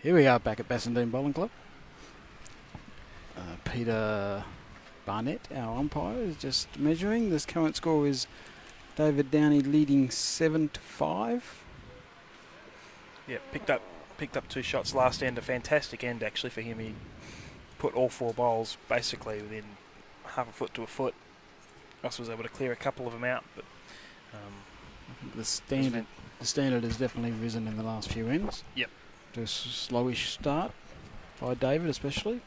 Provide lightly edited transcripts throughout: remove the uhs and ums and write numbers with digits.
Here we are back at Bassendean Bowling Club. Peter Barnett, our umpire, is just measuring. This current score is David Downey leading 7-5. Yeah, picked up 2 shots last end. A fantastic end actually for him. He put all 4 bowls basically within half a foot to a foot. Ross was able to clear a couple of them out, but I think the standard has definitely risen in the last few ends. Yep. To a slowish start by David, especially.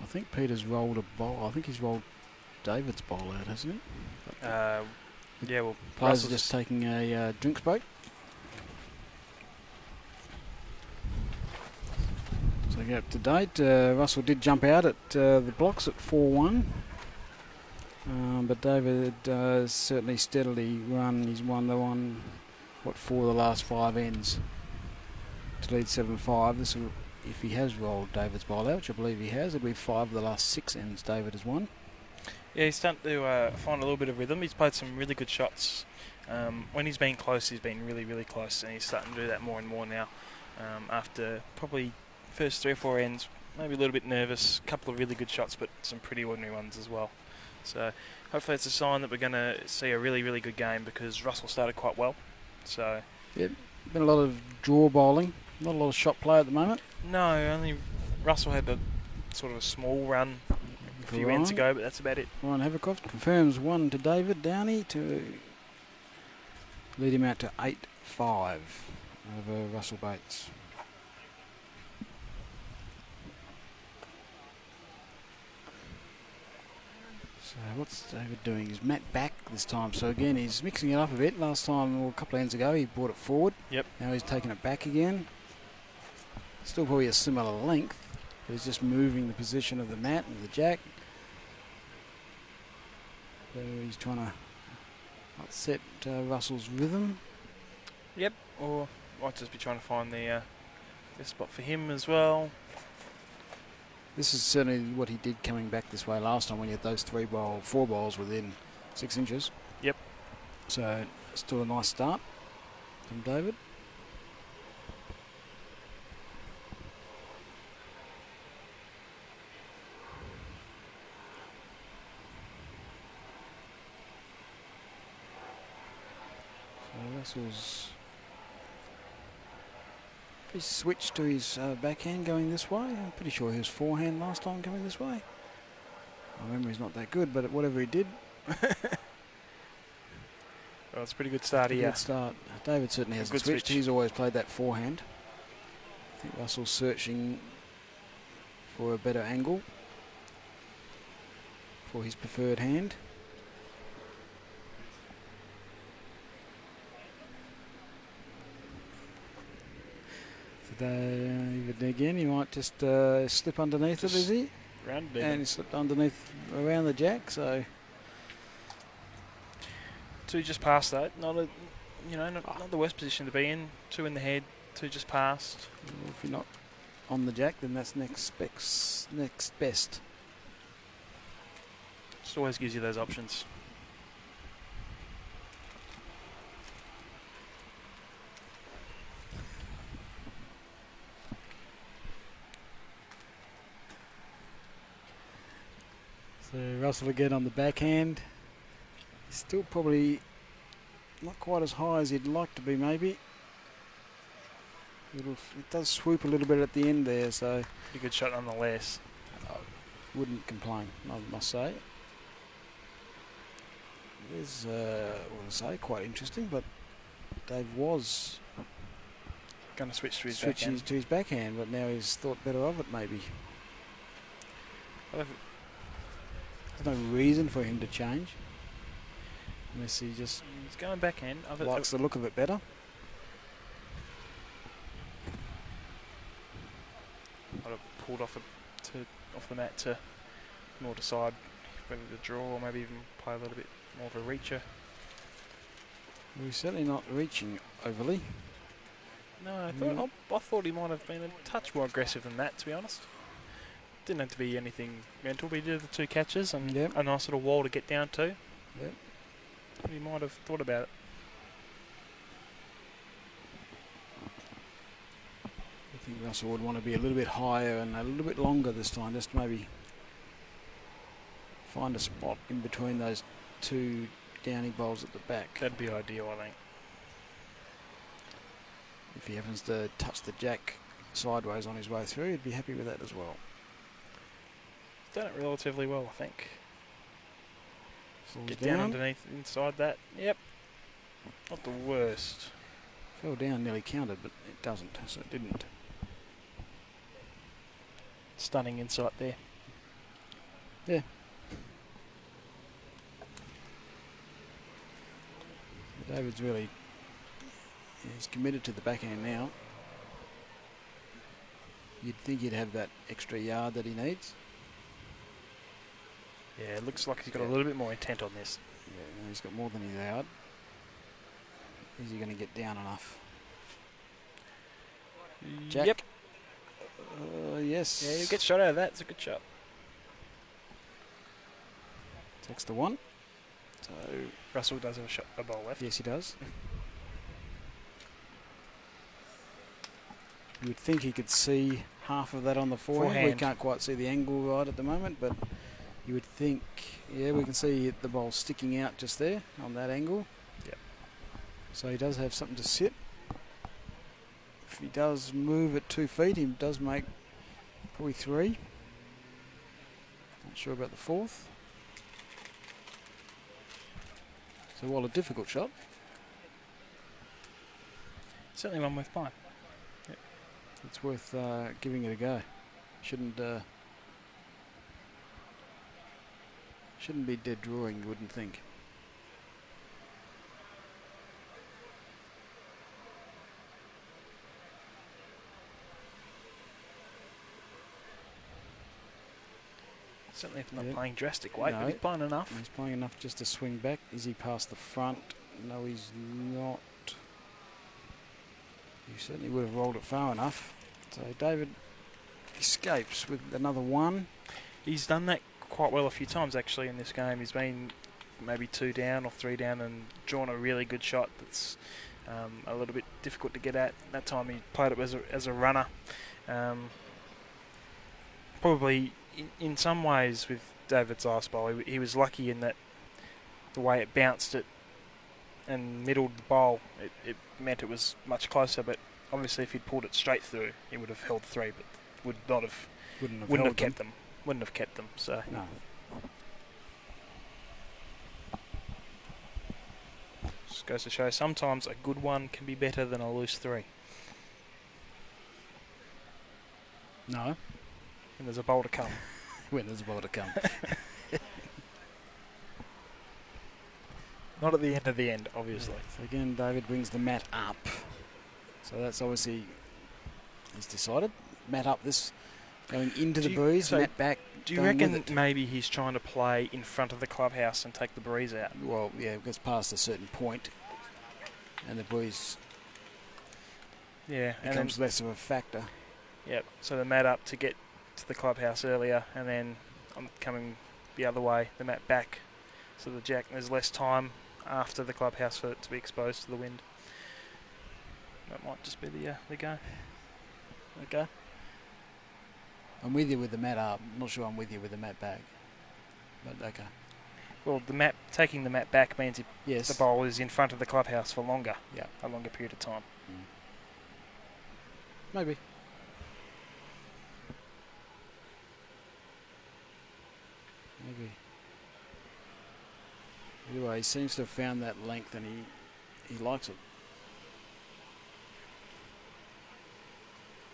I think Peter's rolled a bowl. I think he's rolled David's bowl out, hasn't he? yeah, well, players are just taking a drinks break. So get up to date. Russell did jump out at the blocks at 4-1. But David certainly steadily run. He's won the 4 of the last 5 ends to lead 7-5. This will, if he has rolled David's bowl out, which I believe he has, it'll be 5 of the last 6 ends David has won. Yeah, he's starting to find a little bit of rhythm. He's played some really good shots. When he's been close, he's been really, really close, and he's starting to do that more and more now. After probably first 3 or 4 ends, maybe a little bit nervous, a couple of really good shots, but some pretty ordinary ones as well. So hopefully it's a sign that we're going to see a really, really good game, because Russell started quite well. So yeah, been a lot of draw bowling, not a lot of shot play at the moment. No, only Russell had a sort of a small run a few ends ago, but that's about it. Ryan Havercroft confirms 1 to David Downey to lead him out to 8-5 over Russell Bates. So what's David doing? Is Matt back this time? So again, he's mixing it up a bit. Last time, a couple of ends ago, he brought it forward. Yep. Now he's taking it back again. Still probably a similar length. But he's just moving the position of the mat and the jack. So he's trying to upset Russell's rhythm. Yep. Or might just be trying to find the spot for him as well. This is certainly what he did coming back this way last time when he had those 4 bowls within 6 inches. Yep. So still a nice start from David. So Russell's he switched to his backhand going this way. I'm pretty sure he was forehand last time coming this way. My memory's not that good, but whatever he did. Well, it's a pretty good start here. Good start. David certainly hasn't switched. Switch. He's always played that forehand. I think Russell's searching for a better angle for his preferred hand. David again, he might just slip underneath just it, is he? And he slipped underneath around the jack, so 2 just past that. Not the worst position to be in. 2 in the head, 2 just past. Well, if you're not on the jack, then that's next best. Just always gives you those options. So Russell again on the backhand. He's still probably not quite as high as he'd like to be, maybe. It does swoop a little bit at the end there, so Pretty good shot nonetheless. I wouldn't complain, I must say. It is, quite interesting, but Dave was going to switch to his backhand, but now he's thought better of it, maybe. There's no reason for him to change, unless he just he's going backhand. likes the look of it better. I'd have pulled off the mat to more decide whether to draw or maybe even play a little bit more of a reacher. He's certainly not reaching overly. No, I thought he might have been a touch more aggressive than that, to be honest. Didn't have to be anything mental, but he did the 2 catches and a nice little wall to get down to. Yep. He might have thought about it. think Russell would want to be a little bit higher and a little bit longer this time, just to maybe find a spot in between those two downing bowls at the back. That'd be ideal, I think. If he happens to touch the jack sideways on his way through, he'd be happy with that as well. He's done it relatively well, I think. Falls Get down underneath, inside that. Yep. Not the worst. Fell down, nearly counted, but it doesn't, so it didn't. Stunning insight there. Yeah. David's really, he's committed to the backhand now. You'd think he'd have that extra yard that he needs. Yeah, it looks like he's got a little bit more intent on this. Yeah, he's got more than his yard. Is he going to get down enough? Jack? Yep. Yes. Yeah, you get shot out of that. It's a good shot. Takes the one. So Russell does have a bowl left. yes, he does. You would think he could see half of that on the forehand. We can't quite see the angle right at the moment, but you would think, yeah, we can see the ball sticking out just there on that angle. Yep. So he does have something to sit. If he does move at 2 feet, he does make probably 3. Not sure about the 4th. So while a difficult shot, Certainly one worth playing. it's worth giving it a go. Shouldn't be dead drawing, you wouldn't think. Certainly if not playing drastic weight, but he's playing enough. He's playing enough just to swing back. Is he past the front? No, he's not. He certainly would have rolled it far enough. So David escapes with another 1. He's done that quite well a few times actually in this game. He's been maybe 2 down or 3 down and drawn a really good shot that's a little bit difficult to get at. That time he played it as a runner. Probably in some ways with David's last bowl, he was lucky in that the way it bounced it and middled the bowl, it meant it was much closer, but obviously if he'd pulled it straight through, he would have held 3, but wouldn't have kept them. Wouldn't have kept them, so. No. Just goes to show sometimes a good one can be better than a loose 3. No. And there's a bowl to come. When there's a ball to come. Not at the end of the end, obviously. Yeah. So again, David brings the mat up. So that's obviously, he's decided. Mat up this, going into the breeze, mat back. Do you reckon maybe he's trying to play in front of the clubhouse and take the breeze out? Well, yeah, it gets past a certain point and the breeze becomes less of a factor. Yep, so the mat up to get to the clubhouse earlier, and then I'm coming the other way, the mat back, so the jack, there's less time after the clubhouse for it to be exposed to the wind. That might just be the go. Okay. I'm with you with the mat up. I'm not sure I'm with you with the mat back. But okay. Well, taking the mat back means the bowl is in front of the clubhouse for longer. Yeah. A longer period of time. Mm. Maybe. Anyway, he seems to have found that length and he likes it.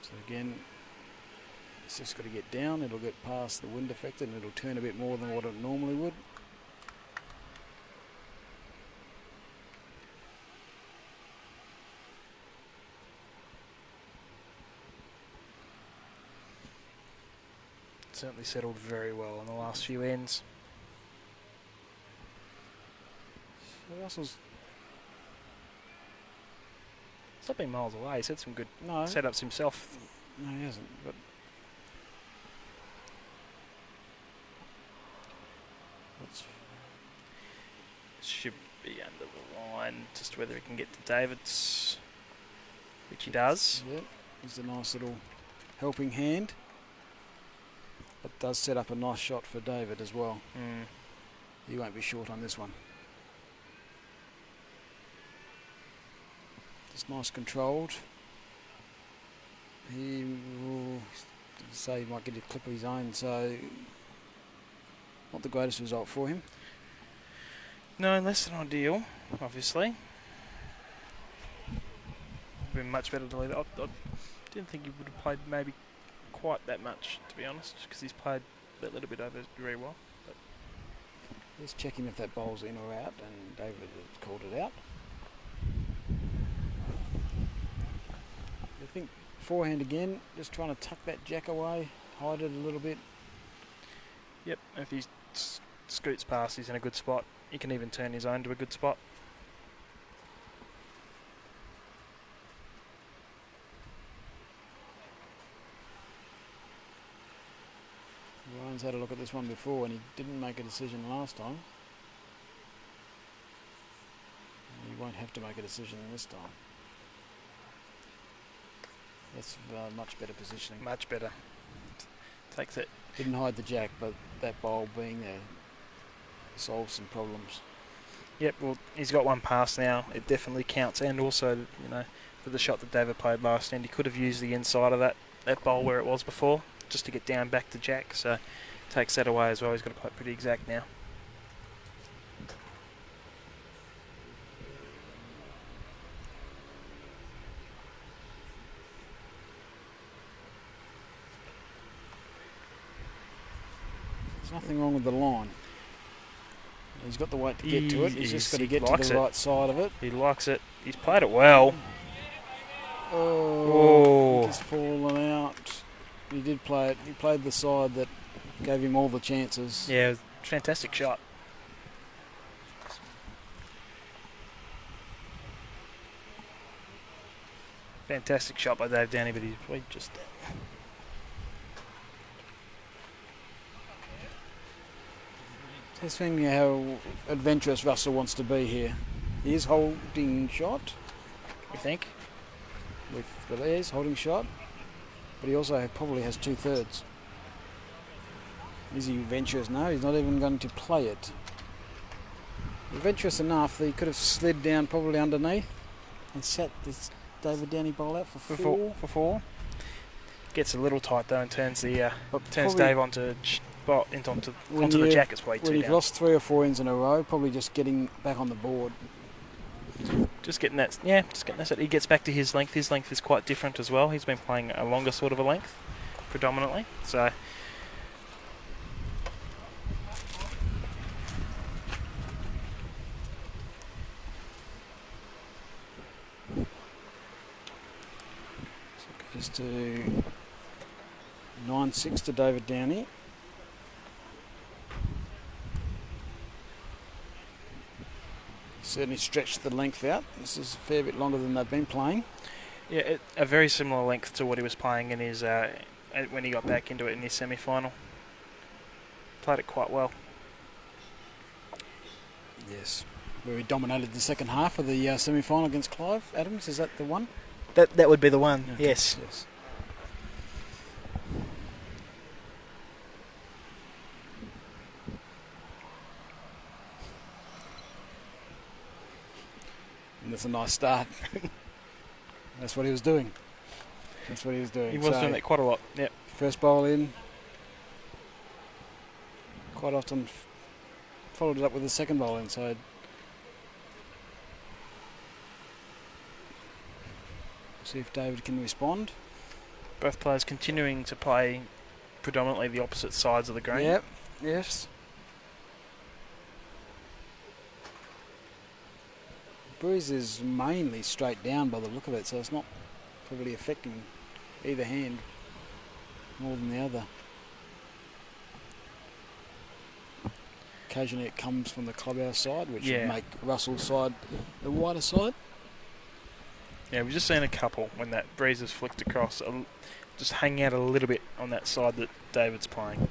So again, it's just got to get down. It'll get past the wind effect and it'll turn a bit more than what it normally would. Certainly settled very well on the last few ends. So Russell's... He's not been miles away. He's had some good No. setups himself. No, he hasn't. But should be under the line. Just whether he can get to David's, which he does. yeah, it's a nice little helping hand. It does set up a nice shot for David as well. He won't be short on this one. Just nice controlled. He will say he might get a clip of his own, so not the greatest result for him. No, less than ideal, obviously. Been much better to lead. I didn't think he would have played maybe quite that much, to be honest, because he's played that little bit over very well. But just checking if that bowl's in or out, and David has called it out. I think forehand again, just trying to tuck that jack away, hide it a little bit. Yep, if he scoots past, he's in a good spot. He can even turn his own to a good spot. Ryan's had a look at this one before and he didn't make a decision last time. He won't have to make a decision this time. That's much better positioning. Much better. Takes it. Didn't hide the jack, but that bowl being there solves some problems. Yep, well, he's got one pass now. It definitely counts. And also, you know, for the shot that David played last end, he could have used the inside of that bowl where it was before, just to get down back to jack. So takes that away as well. He's got to play pretty exact now. There's nothing wrong with the line. He's got the weight to get to it. He's just got to get to the right side of it. He likes it. He's played it well. Oh, he's fallen out. He did play it. He played the side that gave him all the chances. Yeah, fantastic shot. Fantastic shot by Dave Downey, but he's just... Just thinking how adventurous Russell wants to be here. He is holding shot, You think? with the layers, holding shot, but he also probably has 2/3. Is he adventurous? No, he's not even going to play it. Adventurous enough that he could have slid down probably underneath and set this David Downey bowl out for four. For four. Gets a little tight though and turns the turns probably Dave onto the jack. It's way too when you've down. lost 3 or 4 ends in a row, probably just getting back on the board. Just getting that. Yeah, just getting that. He gets back to his length. His length is quite different as well. He's been playing a longer sort of a length, predominantly. So. Goes to 9-6 to David Downey. Certainly stretched the length out. This is a fair bit longer than they've been playing. Yeah, a very similar length to what he was playing in his when he got back into it in his semi-final. Played it quite well. Yes. Where he dominated the second half of the semi-final against Clive Adams. Is that the one? That would be the one. Okay. Yes. And that's a nice start. That's what he was doing. He was doing that quite a lot. Yep. First bowl in. Quite often followed it up with the second bowl inside. See if David can respond. Both players continuing to play predominantly the opposite sides of the green. Yep. Yes. The breeze is mainly straight down by the look of it, so it's not probably affecting either hand more than the other. Occasionally it comes from the clubhouse side, which would make Russell's side the wider side. Yeah, we've just seen a couple when that breeze has flicked across, just hang out a little bit on that side that David's playing.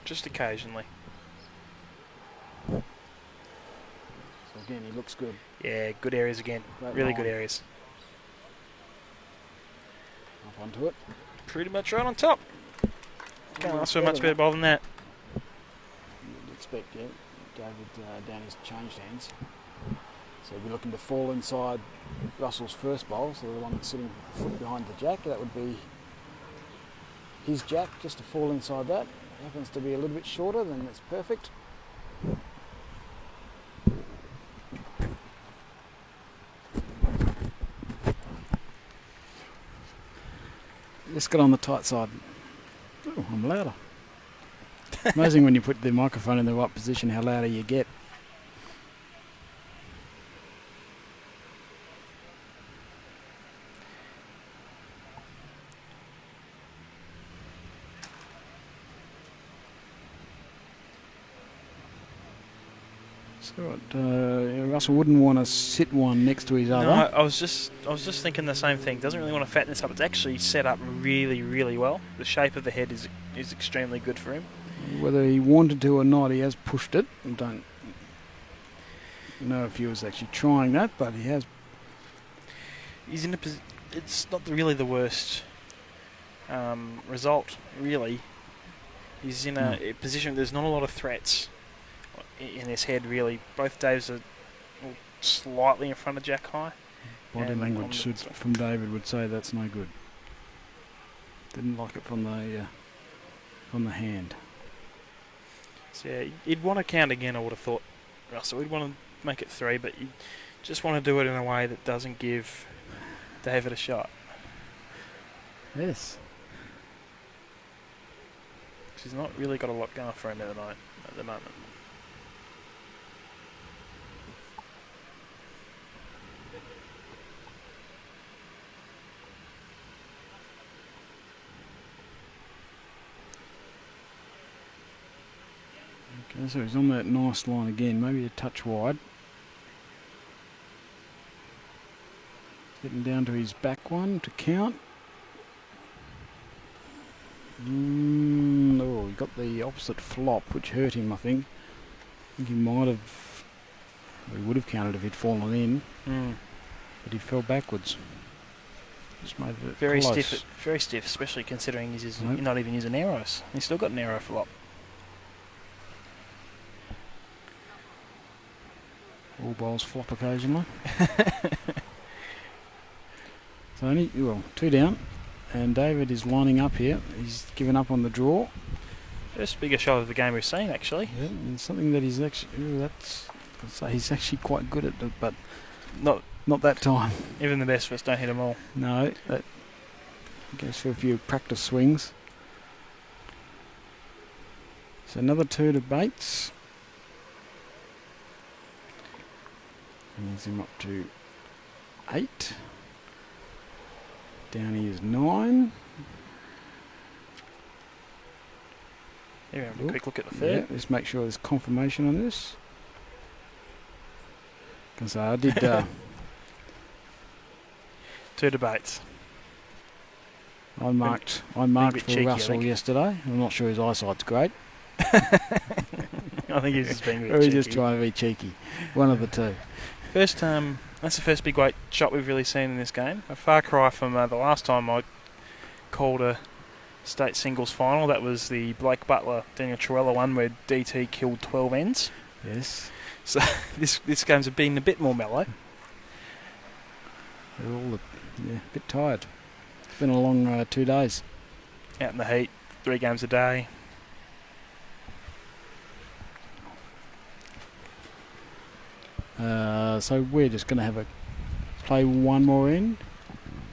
Just occasionally. So again, he looks good. Yeah, good areas again. Great really line. good areas. onto it. Pretty much right on top. Can't ask for a much better bowl than that. You'd expect, yeah. David Downey's changed hands. So he'll be looking to fall inside Russell's first bowl, so the one that's sitting a foot behind the jack. That would be his jack, just to fall inside that. It happens to be a little bit shorter, then that's perfect. Just get on the tight side. Oh, I'm louder. Amazing when you put the microphone in the right position how louder you get. So what, Russell wouldn't want to sit one next to his other. No, I was just thinking the same thing. Doesn't really want to fatten this up. It's actually set up really, really well. The shape of the head is extremely good for him. Whether he wanted to or not, he has pushed it. I don't know if he was actually trying that, but he has. He's in a position. It's not really the worst result, really. He's in a position. There's not a lot of threats in his head, really. Both Daves are slightly in front of Jack High. Body language from David would say that's no good. Didn't like it from the hand. So yeah, he'd want to count again, I would have thought, Russell. He'd want to make it 3, but you just want to do it in a way that doesn't give David a shot. Yes. He's not really got a lot going for him at the moment. Okay, so he's on that nice line again, maybe a touch wide. Getting down to his back one to count. Oh, he got the opposite flop, which hurt him, I think. I think he might have... Well, he would have counted if he'd fallen in. But he fell backwards. Just made it very close. stiff, very stiff, especially considering he's not even using arrows. He's still got an arrow flop. All bowls flop occasionally. So only, well, 2 down, and David is lining up here. He's given up on the draw. First bigger shot of the game we've seen, actually. Yeah, and something that he's actually, he's actually quite good at it, but not that time. Even the best of us don't hit them all. No, that goes for a few practice swings. So another 2 to Bates. Brings him up to 8. Downey is 9. Here we have a quick look at the third. Yeah, just make sure there's confirmation on this. Because I did... 2 debates. I marked for cheeky, Russell yesterday. I'm not sure his eyesight's great. I think he's just being a bit or he's cheeky. just trying to be cheeky. One of the two. First, that's the first big weight shot we've really seen in this game. A far cry from the last time I called a state singles final. That was the Blake Butler, Daniel Truella one where DT killed 12 ends. Yes. So this game's been a bit more mellow. They're all a bit tired. It's been a long 2 days. Out in the heat, 3 games a day. So we're just going to have play one more end.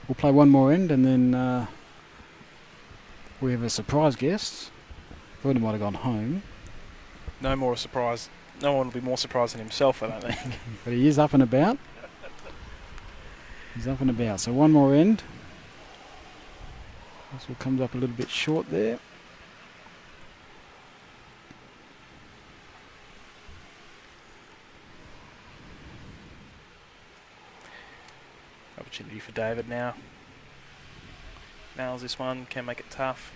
We'll play one more end and then we have a surprise guest. Thought he might have gone home. No more a surprise. No one will be more surprised than himself, I don't think. But he is up and about. He's up and about. So one more end. This one comes up a little bit short there. Opportunity for David now. Nails this one, can make it tough.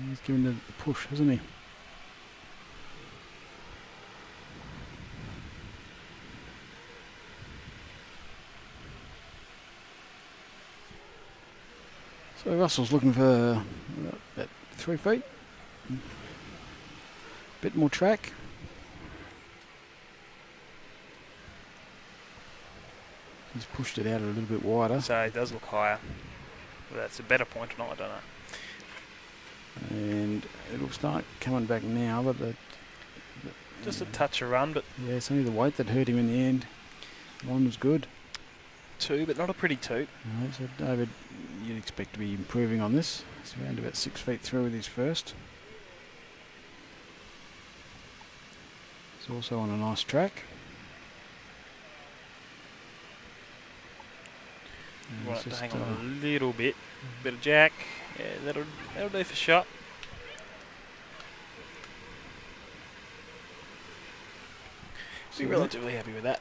He's given it a push, hasn't he? So Russell's looking for about 3 feet. Bit more track. He's pushed it out a little bit wider. So it does look higher. Whether that's a better point or not, I don't know. And it'll start coming back now, but Just a touch of run, but yeah, it's only the weight that hurt him in the end. The line was good. 2, but not a pretty 2. No, so David, you'd expect to be improving on this. He's around about 6 feet through with his first. He's also on a nice track. You want it to hang on a little bit. Bit of jack. Yeah, that'll do for shot. Be relatively happy with that.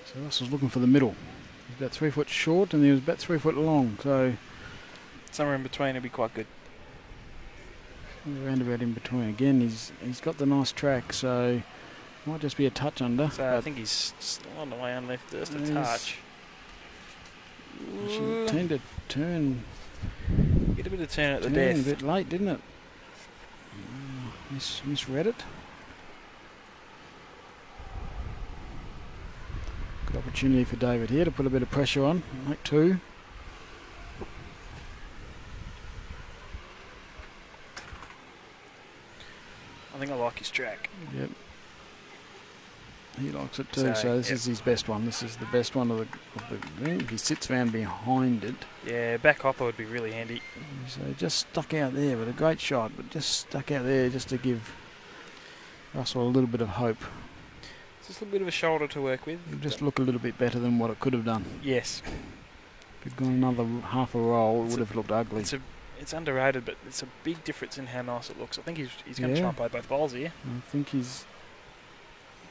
So Russell's looking for the middle. He's about 3 foot short and he was about 3 foot long, so Somewhere in between would be quite good. around about in between. Again, he's got the nice track, so might just be a touch under. So I think he's still on the way underneath, just a touch. She tend to turn. Get a bit of turn at the Turned death. a bit late, didn't it? Misread it. Good opportunity for David here to put a bit of pressure on. Make 2. I think I like his track. Yep. He likes it too, so this is his best one. This is the best one of the ring. If he sits round behind it. Yeah, back hopper would be really handy. So just stuck out there with a great shot, but just stuck out there just to give Russell a little bit of hope. Just a little bit of a shoulder to work with. It'll just look a little bit better than what it could have done. Yes. If it'd gone another half a roll, it would have looked ugly. It's underrated, but it's a big difference in how nice it looks. I think he's going to try and play both bowls here. I think he's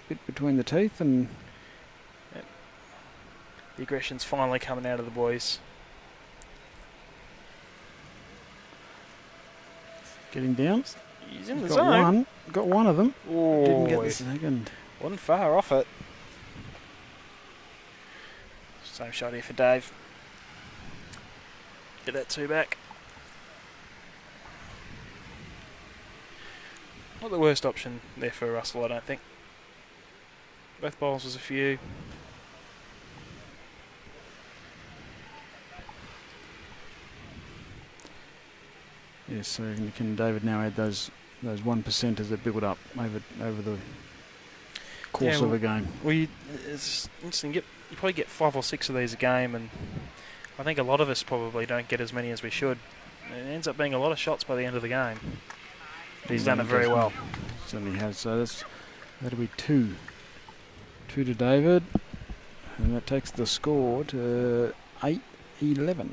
a bit between the teeth, and the aggression's finally coming out of the boys. getting down. He's in the Got zone. Got one of them. Oh, Didn't get the second. Wasn't far off it. Same shot here for Dave. Get that 2 back. Not the worst option there for Russell, I don't think. Both bowls was a few. Yes, so can David now add those 1%ers that build up over the course of a game? Well, it's interesting. You probably get 5 or 6 of these a game, and I think a lot of us probably don't get as many as we should. It ends up being a lot of shots by the end of the game. He's done it very well. Certainly has. So that'll be 2. 2 to David, and that takes the score to 8-11.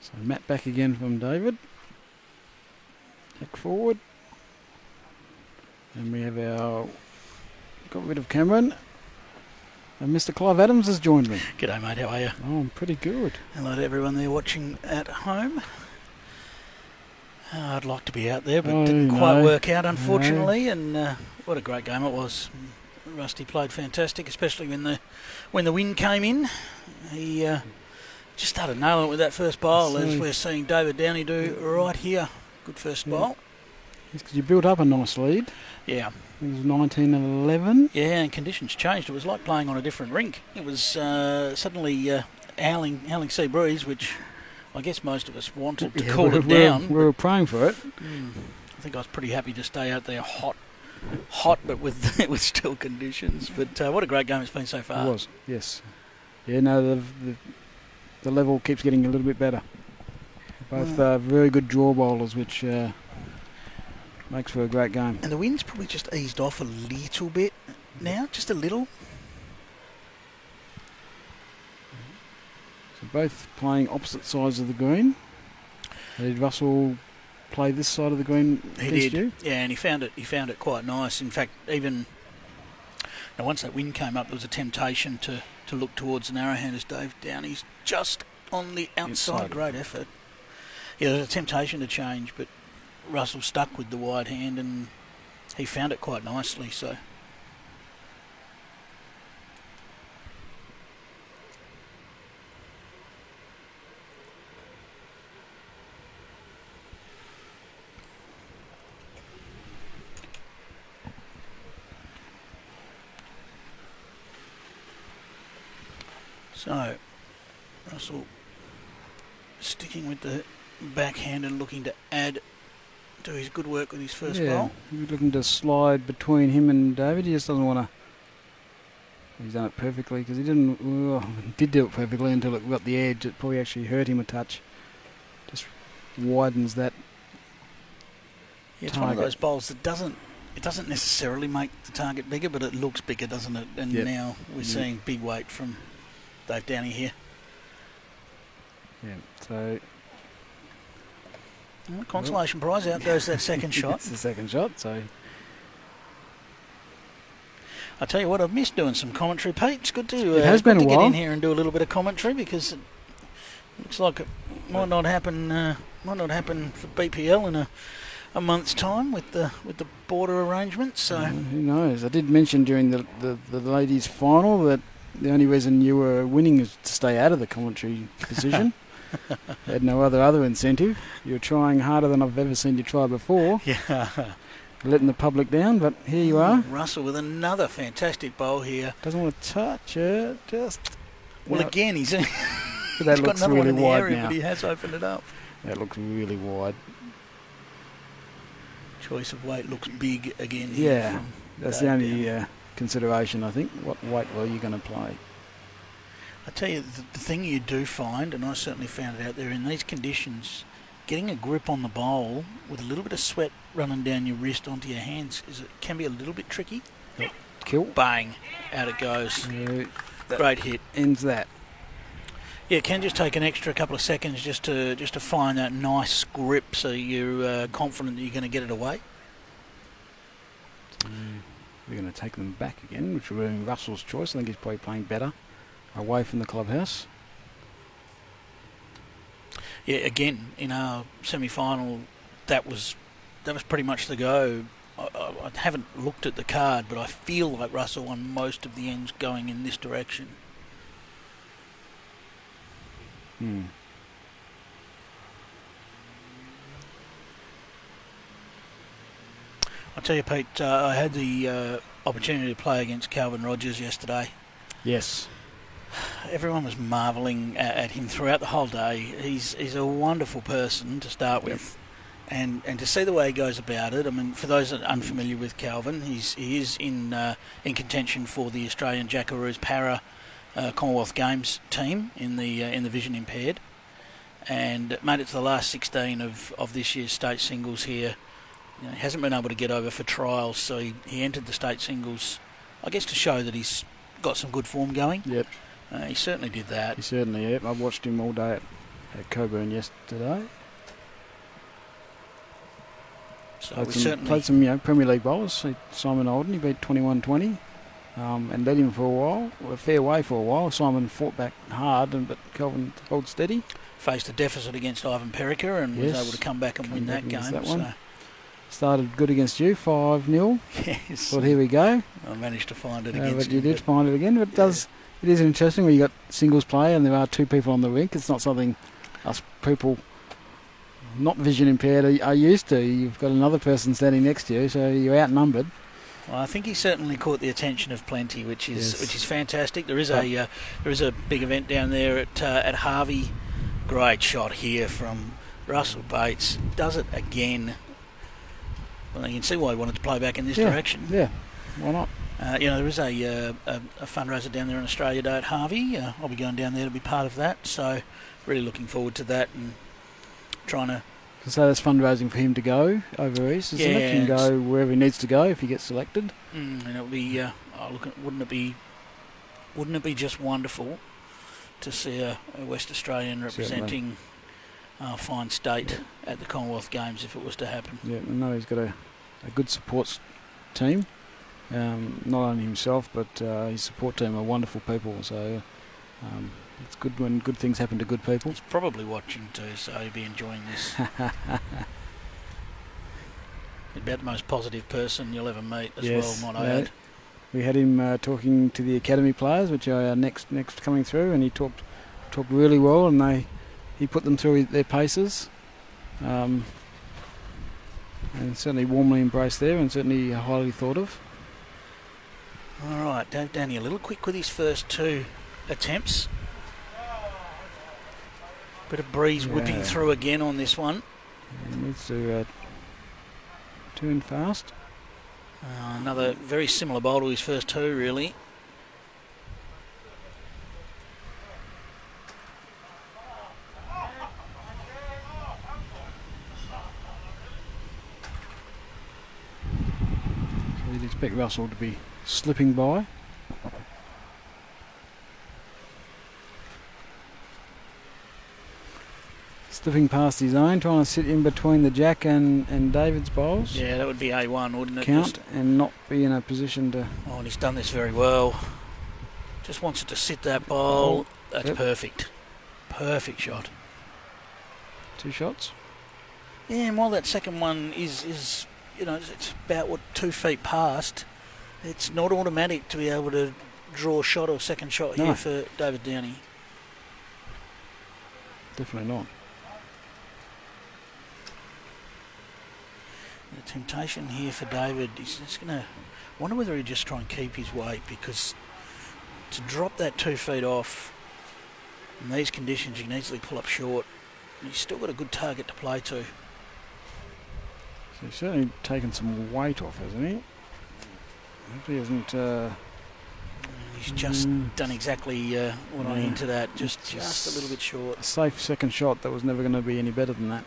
So Matt back again from David. Back forward. And we have got rid of Cameron. And Mr. Clive Adams has joined me. G'day, mate. How are you? Oh, I'm pretty good. Hello to everyone there watching at home. I'd like to be out there, but didn't quite work out, unfortunately. And what a great game it was. Rusty played fantastic, especially when the wind came in. He just started nailing it with that first bowl, as we're seeing David Downey do right here. Good first bowl. Yes, because you built up a nice lead. Yeah. It was 19-11. Yeah, and conditions changed. It was like playing on a different rink. It was suddenly howling sea breeze, which I guess most of us wanted to cool it down. We were praying for it. I think I was pretty happy to stay out there hot, but with still conditions. But what a great game it's been so far. It was, yes. Yeah, no, the level keeps getting a little bit better. Both very good draw bowlers, which makes for a great game. And the wind's probably just eased off a little bit now, just a little. So both playing opposite sides of the green. Did Russell play this side of the green He against did, you? yeah, and he found it quite nice. In fact, even once that wind came up, there was a temptation to look towards the narrow hand as Dave Downey's just on the outside. Great effort. Yeah, there was a temptation to change, but Russell stuck with the wide hand and he found it quite nicely. So. So, Russell sticking with the backhand and looking to add to his good work with his first bowl. He's looking to slide between him and David. He just doesn't want to. He's done it perfectly because he did do it perfectly until it got the edge. It probably actually hurt him a touch. Just widens that. Yeah, it's one of those bowls that doesn't necessarily make the target bigger, but it looks bigger, doesn't it? And now we're seeing big weight from Dave Downey here. Yeah, so... consolation prize, out goes that second shot. It's the second shot, so... I tell you what, I've missed doing some commentary, Pete. It's good to, it has been a while. Get in here and do a little bit of commentary because it looks like it might not happen for BPL in a month's time with the border arrangements. So who knows? I did mention during the ladies' final that the only reason you were winning is to stay out of the commentary position. Had no other incentive. You were trying harder than I've ever seen you try before. Yeah. Letting the public down, but here you are. Russell with another fantastic bowl here. Doesn't want to touch it. Again, he's that he's looks got another really one in the wide area, now. but he has opened it up. That looks really wide. Choice of weight looks big again. Yeah, that's the only consideration, I think. What weight were you going to play? I tell you, the thing you do find, and I certainly found it out there in these conditions, getting a grip on the bowl with a little bit of sweat running down your wrist onto your hands can be a little bit tricky. Kill. Bang, out it goes. Great hit. Ends that. Yeah, it can just take an extra couple of seconds just to find that nice grip so you're confident that you're going to get it away. We're going to take them back again, which will be Russell's choice. I think he's probably playing better away from the clubhouse. Yeah, again, in our semi-final, that was pretty much the go. I haven't looked at the card, but I feel like Russell won most of the ends going in this direction. I'll tell you, Pete, I had the opportunity to play against Calvin Rogers yesterday. Yes. Everyone was marvelling at him throughout the whole day. He's a wonderful person to start with. And to see the way he goes about it, I mean, for those that are unfamiliar with Calvin, he is in contention for the Australian Jackaroos Para Commonwealth Games team in the vision impaired, and made it to the last 16 of this year's state singles here. You know, he hasn't been able to get over for trials, so he entered the state singles, I guess, to show that he's got some good form going. Yep. He certainly did that. He certainly, yep. I watched him all day at Coburn yesterday. So played some Premier League bowlers. Simon Olden, he beat 21-20 and led him for a while, a fair way for a while. Simon fought back hard, but Calvin held steady. Faced a deficit against Ivan Perica and was able to come back and win that game. That one. Started good against you, 5-0. Yes. Thought, here we go. I managed to find it against but you him. did find it again. But it is interesting when you got singles play and there are two people on the rink. It's not something us people not vision impaired are used to. You've got another person standing next to you, so you're outnumbered. Well, I think he certainly caught the attention of plenty, which is fantastic. There is a big event down there at Harvey. Great shot here from Russell Bates. Does it again. Well, you can see why he wanted to play back in this direction. Yeah, why not? There is a fundraiser down there on Australia Day at Harvey. I'll be going down there to be part of that, so really looking forward to that and trying to... So that's fundraising for him to go over east, isn't it? He can go wherever he needs to go if he gets selected. And it'll be... wouldn't it be just wonderful to see a West Australian representing fine state at the Commonwealth Games if it was to happen. Yeah, I know he's got a good support team. Not only himself, but his support team are wonderful people. So it's good when good things happen to good people. He's probably watching too, so he'll be enjoying this. About the most positive person you'll ever meet as well, might I add. We had him talking to the academy players, which are next coming through, and he talked really well, and he put them through their paces, and certainly warmly embraced there, and certainly highly thought of. All right, Dave Danny a little quick with his first 2 attempts. Bit of breeze whipping through again on this one. He needs to turn fast. Another very similar bowl to his first 2, really. So you'd expect Russell to be slipping by. Slipping past his own, trying to sit in between the Jack and David's bowls. Yeah, that would be A1, wouldn't it? Count and not be in a position to... Oh, and he's done this very well. Just wants it to sit that bowl. That's perfect. Perfect shot. 2 shots. Yeah, and while that second one is it's about 2 feet past, it's not automatic to be able to draw a shot or second shot here for David Downey. Definitely not. The temptation here for David is just going to wonder whether he'd just try and keep his weight, because to drop that 2 feet off in these conditions, you can easily pull up short. And he's still got a good target to play to. So he's certainly taken some weight off, hasn't he? Hopefully he hasn't... He's just done exactly what I hinted at, just a little bit short. A safe second shot that was never going to be any better than that.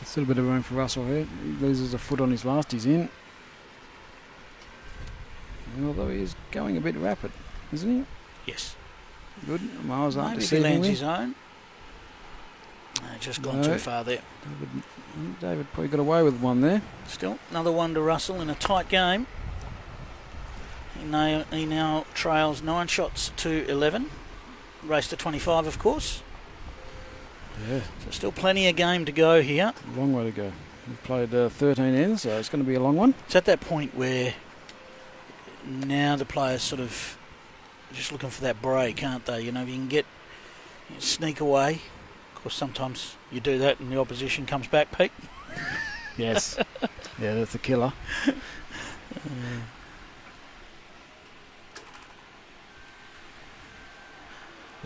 Still a bit of room for Russell here. He loses a foot on his last, he's in. And although he is going a bit rapid, isn't he? Yes. Good. Miles aren't Maybe if he deceiving lands me. his own. Just gone too far there. David probably got away with one there. Still, another one to Russell in a tight game. He now trails 9 shots to 11. Race to 25, of course. Yeah. So still plenty of game to go here. Long way to go. We've played 13 ends, so it's going to be a long one. It's at that point where now the players sort of just looking for that break, aren't they? You can sneak away. Of course, sometimes you do that and the opposition comes back, Pete. Yes. Yeah, that's a killer.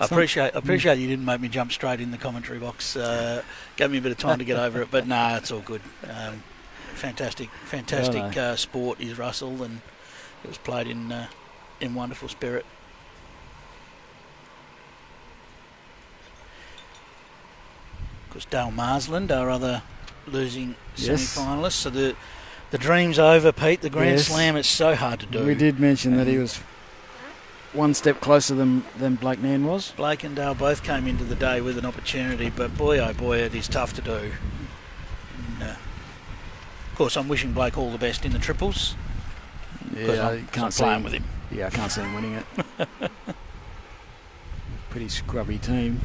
I appreciate you didn't make me jump straight in the commentary box. Gave me a bit of time to get over it, but nah, it's all good. Fantastic sport is Russell, and it was played in wonderful spirit. Of course, Dale Marsland, our other losing semi-finalist. So the dream's over, Pete. The Grand Slam, it's so hard to do. We did mention that he was one step closer than Blake Mann was. Blake and Dale both came into the day with an opportunity, but boy, oh boy, it is tough to do. And, of course, I'm wishing Blake all the best in the triples. Yeah, I can't see playing with him. Yeah, I can't see him winning it. Pretty scrubby team.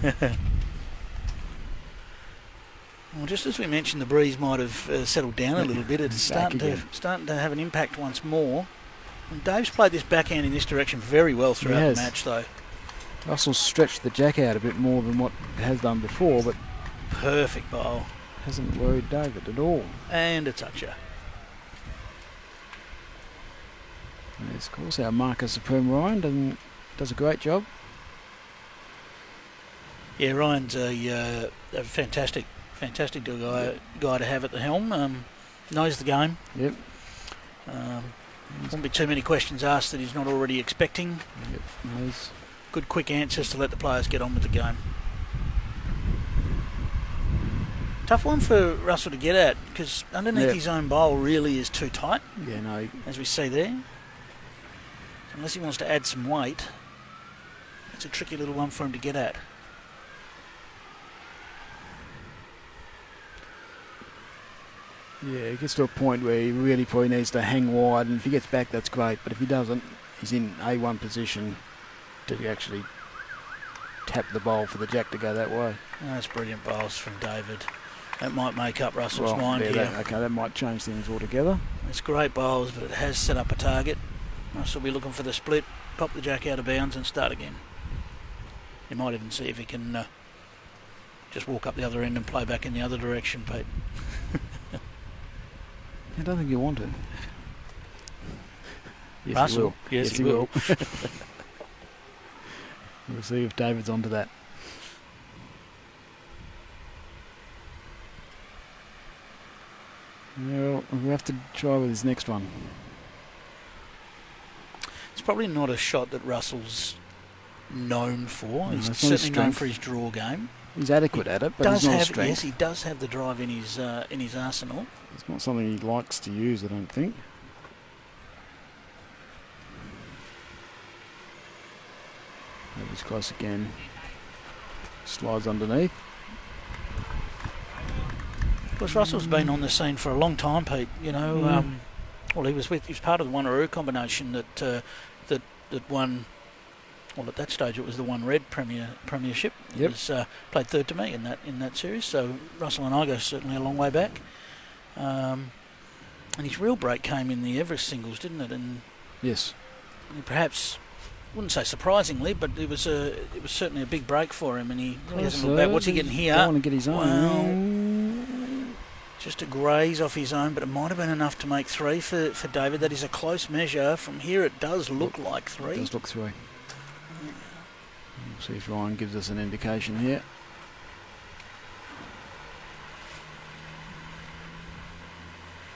Well, just as we mentioned, the breeze might have settled down a little bit. It's starting to have an impact once more. And Dave's played this backhand in this direction very well throughout the match, though. Russell's stretched the Jack out a bit more than what it has done before, but perfect bowl. Hasn't worried David at all. And a toucher. Yes, of course, our marker Supreme Ryan does a great job. Yeah, Ryan's a fantastic guy to have at the helm. Knows the game. Yep. Won't be too many questions asked that he's not already expecting. Yep. Knows. Good quick answers to let the players get on with the game. Tough one for Russell to get at, because underneath Yep. his own bowl really is too tight, Yeah, no. as we see there. Unless he wants to add some weight, it's a tricky little one for him to get at. Yeah, it gets to a point where he really probably needs to hang wide, and if he gets back, that's great. But if he doesn't, he's in A1 position to actually tap the bowl for the jack to go that way. That's brilliant bowls from David. That might make up Russell's mind yeah, here. that might change things altogether. It's great bowls, but it has set up a target. Russell will be looking for the split, pop the jack out of bounds and start again. He might even see if he can just walk up the other end and play back in the other direction, Pete. I don't think you want to. Yes, Russell? he will. Yes, he will. We'll see if David's onto that. Well, we'll have to try with his next one. It's probably not a shot that Russell's known for. No, He's it's not his certainly known strength. for his draw game. He's adequate at it, but he's not a strength. Yes, he does have the drive in his arsenal. It's not something he likes to use, I don't think. Maybe it's close again. Slides underneath. Of course, Russell's been on the scene for a long time, Pete. You know, well, he was part of the Wanneroo combination that won. Well, at that stage, it was the One Red Premiership. Yep. It was played third to me in that series. So Russell and I go certainly a long way back. And his real break came in the Everest singles, didn't it? And Yes. perhaps, wouldn't say surprisingly, but it was certainly a big break for him. And he really hasn't looked back. What's he getting here? Don't want to get his own. Well, just a graze off his own, but it might have been enough to make three for David. That is a close measure. From here, it does look like three. It does look three. We'll see if Ryan gives us an indication here.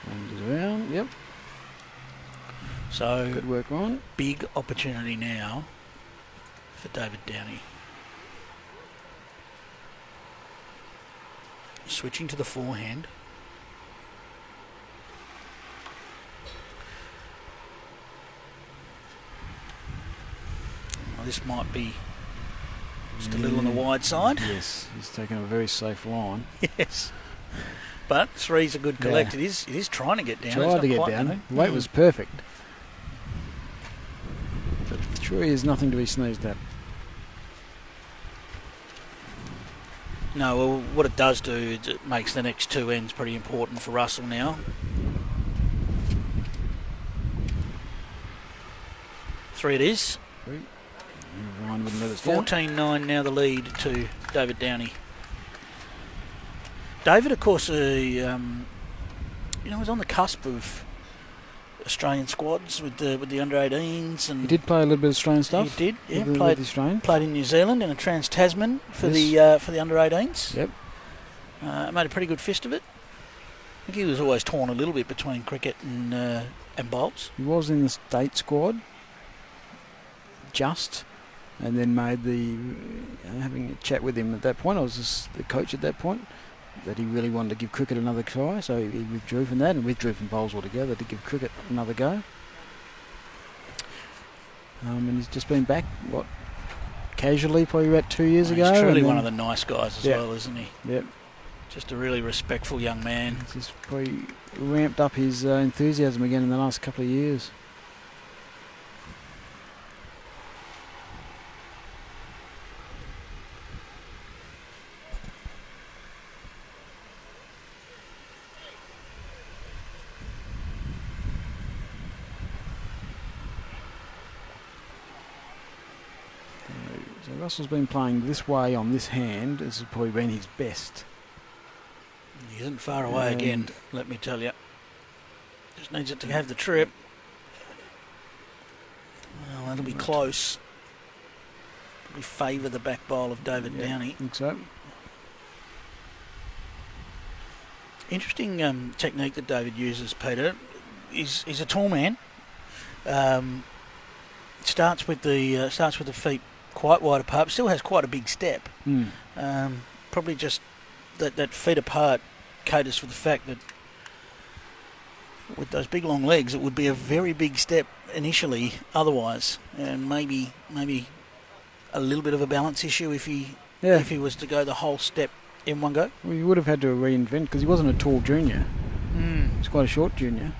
Wanders around, yep. So, Good work, Ryan. big opportunity now for David Downey. Switching to the forehand. Well, this might be just a little on the wide side. Yes, he's taken a very safe line. Yes. But three's a good collect. Yeah. It is trying to get down. It's Tried not to get quite, down. you know. The weight was perfect. But three is nothing to be sneezed at. No, well, what it does do is it makes the next two ends pretty important for Russell now. Three it is. Ryan wouldn't let us down. 14-9 now the lead to David Downey. David, of course, was on the cusp of Australian squads with the under-18s, and He did play a little bit of Australian stuff. He did, yeah. with Played Australian. in New Zealand in a Trans-Tasman for Yes. the under-18s. Yep. Made a pretty good fist of it. I think he was always torn a little bit between cricket and bowls. He was in the state squad, and then made having a chat with him at that point. I was just the coach at that point, that he really wanted to give cricket another try, so he withdrew from that and withdrew from bowls altogether to give cricket another go. And he's just been back, casually, probably about 2 years ago. He's truly and one then- of the nice guys as Yeah. well, isn't he? Yep. Just a really respectful young man. He's just probably ramped up his enthusiasm again in the last couple of years. So Russell's been playing this way on this hand. This has probably been his best. He isn't far away And- again, let me tell you. Just needs it to have the trip. Well, that'll be close. Probably favour the back bowl of David Yeah, Downey. I think so. Interesting technique that David uses, Peter. He's a tall man. Starts with the feet quite wide apart. Still has quite a big step. Mm. Probably just that feet apart caters for the fact that with those big long legs, it would be a very big step initially otherwise, and maybe a little bit of a balance issue if he was to go the whole step in one go. Well, he would have had to reinvent because he wasn't a tall junior. He's quite a short junior.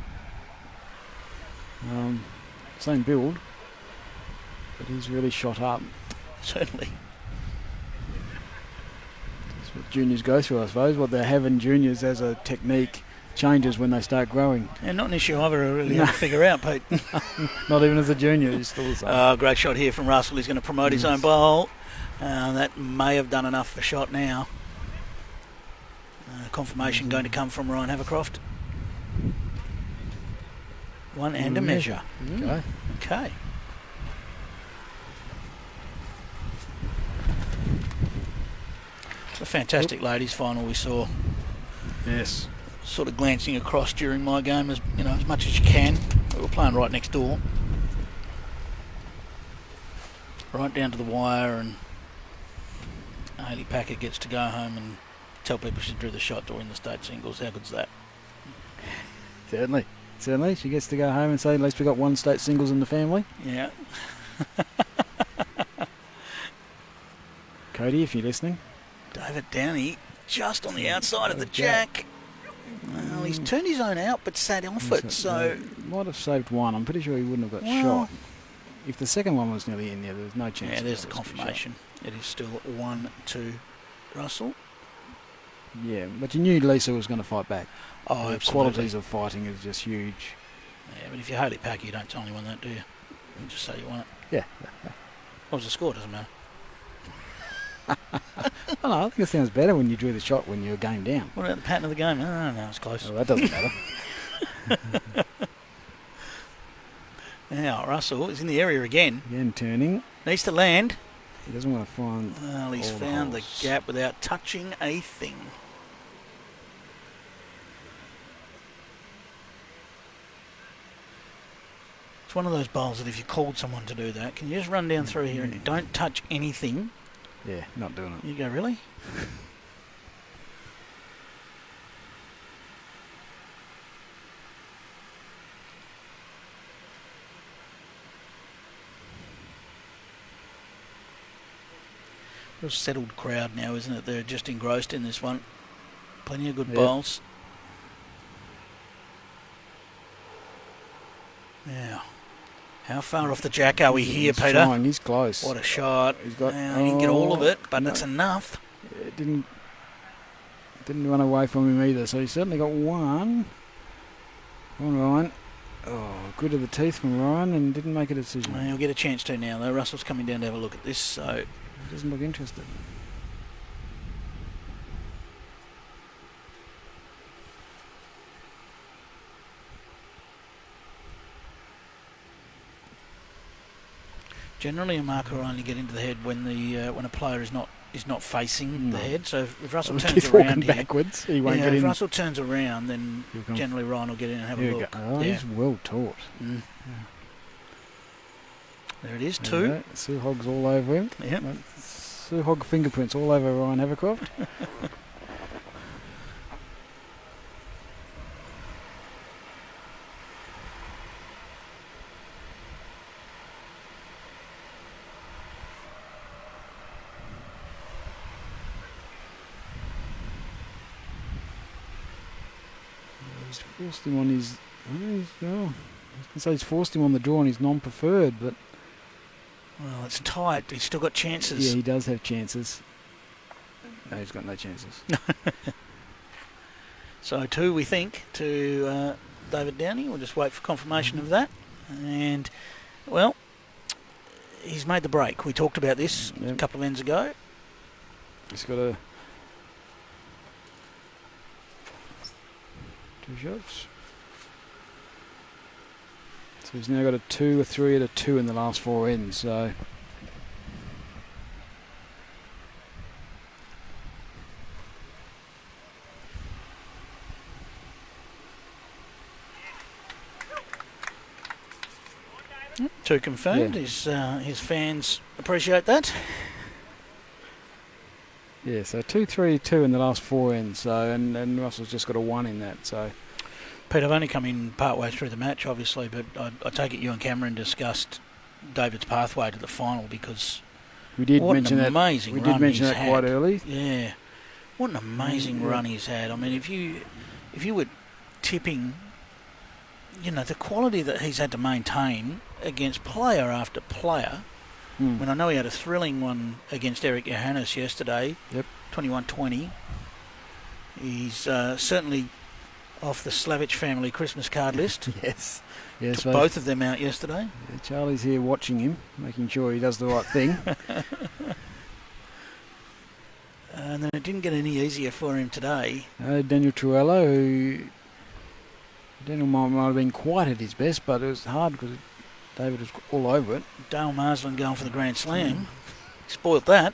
Same build, but he's really shot up. Certainly. That's what juniors go through, I suppose. What they have in juniors as a technique changes when they start growing. And not an issue I've ever really had to figure out, Pete. Not even as a junior, he's still the same. Great shot here from Russell. He's going to promote his own bowl. That may have done enough for shot now. Confirmation going to come from Ryan Havercroft. One and a measure. Okay. A fantastic ladies final we saw. Yes. Sort of glancing across during my game as much as you can. We were playing right next door. Right down to the wire, and Hayley Packard gets to go home and tell people she drew the shot to win the state singles. How good's that? Certainly. She gets to go home and say, at least we got one state singles in the family. Yeah. Cody, if you're listening. David Downey just on the outside of the jack. Well, he's turned his own out but sat off it, so... Might have saved one. I'm pretty sure he wouldn't have got shot. If the second one was nearly in there, there's no chance. Yeah, there's the confirmation. It is still 1-2 Russell. Yeah, but you knew Lisa was going to fight back. Oh, the absolutely. Qualities of fighting is just huge. Yeah, but if you're Hayley Packard, you don't tell anyone that, do you? You just say you want it. Yeah. What was the score? Doesn't matter. I think it sounds better when you drew the shot when you're game down. What about the pattern of the game? No, it's close. Well, that doesn't matter. Now, Russell is in the area again. Again turning. Needs to land. He doesn't want to find. Well, he's found the gap without touching a thing. It's one of those bowls that if you called someone to do that, can you just run down through here and don't touch anything? Yeah, not doing it. You go, really? Real settled crowd now, isn't it? They're just engrossed in this one. Plenty of good bowls. Now, how far off the jack are we here, Peter? Trying. He's close. What a shot. He's got, he didn't get all of it, but it's enough. It didn't run away from him either, so he certainly got one. Come on, Ryan. Oh, good of the teeth from Ryan, and didn't make a decision. Well, he'll get a chance to now, though. Russell's coming down to have a look at this, so... He doesn't look interested. Generally, a marker will only get into the head when a player is not facing the head. So if Russell turns around backwards, he won't get in. If Russell turns around, then generally Ryan will get in and have a look. Oh, he's well taught. Yeah. There it is, two. Sue Hogg's all over him. Yep. Sue Hogg fingerprints all over Ryan Havercroft. He's forced him on his... I was going to say he's forced him on the draw on his non-preferred, but... Well, it's tight, but he's still got chances. Yeah, he does have chances. No, he's got no chances. So two, we think, to David Downey. We'll just wait for confirmation of that. And, well, he's made the break. We talked about this a couple of ends ago. He's got two shots. So he's now got a 2, a 3 and a 2 in the last 4 ends, so... Two confirmed. His fans appreciate that. Yeah, so 2-3-2 in the last 4 ends. So and Russell's just got a 1 in that. So Pete, I've only come in partway through the match, obviously, but I take it you and Cameron discussed David's pathway to the final because we did what mention an that. amazing We run did mention he's that quite had. early. Yeah, what an amazing run he's had. I mean, if you were tipping, you know, the quality that he's had to maintain against player after player. When I know he had a thrilling one against Eric Johannes yesterday, 21-20. He's certainly off the Slavic family Christmas card list. Yes. Took both of them out yesterday. Yeah, Charlie's here watching him, making sure he does the right thing. And then it didn't get any easier for him today. Daniel Truello, who Daniel might have been quite at his best, but it was hard because David was all over it. Dale Marsland going for the Grand Slam. Spoilt that.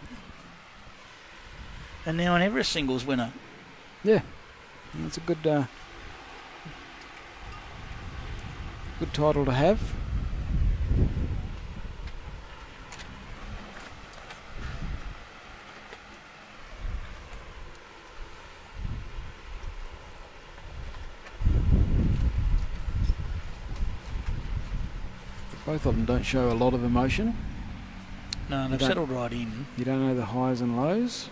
And now an Everest singles winner. Yeah. That's a good good title to have. Both of them don't show a lot of emotion. No, they've settled right in. You don't know the highs and lows.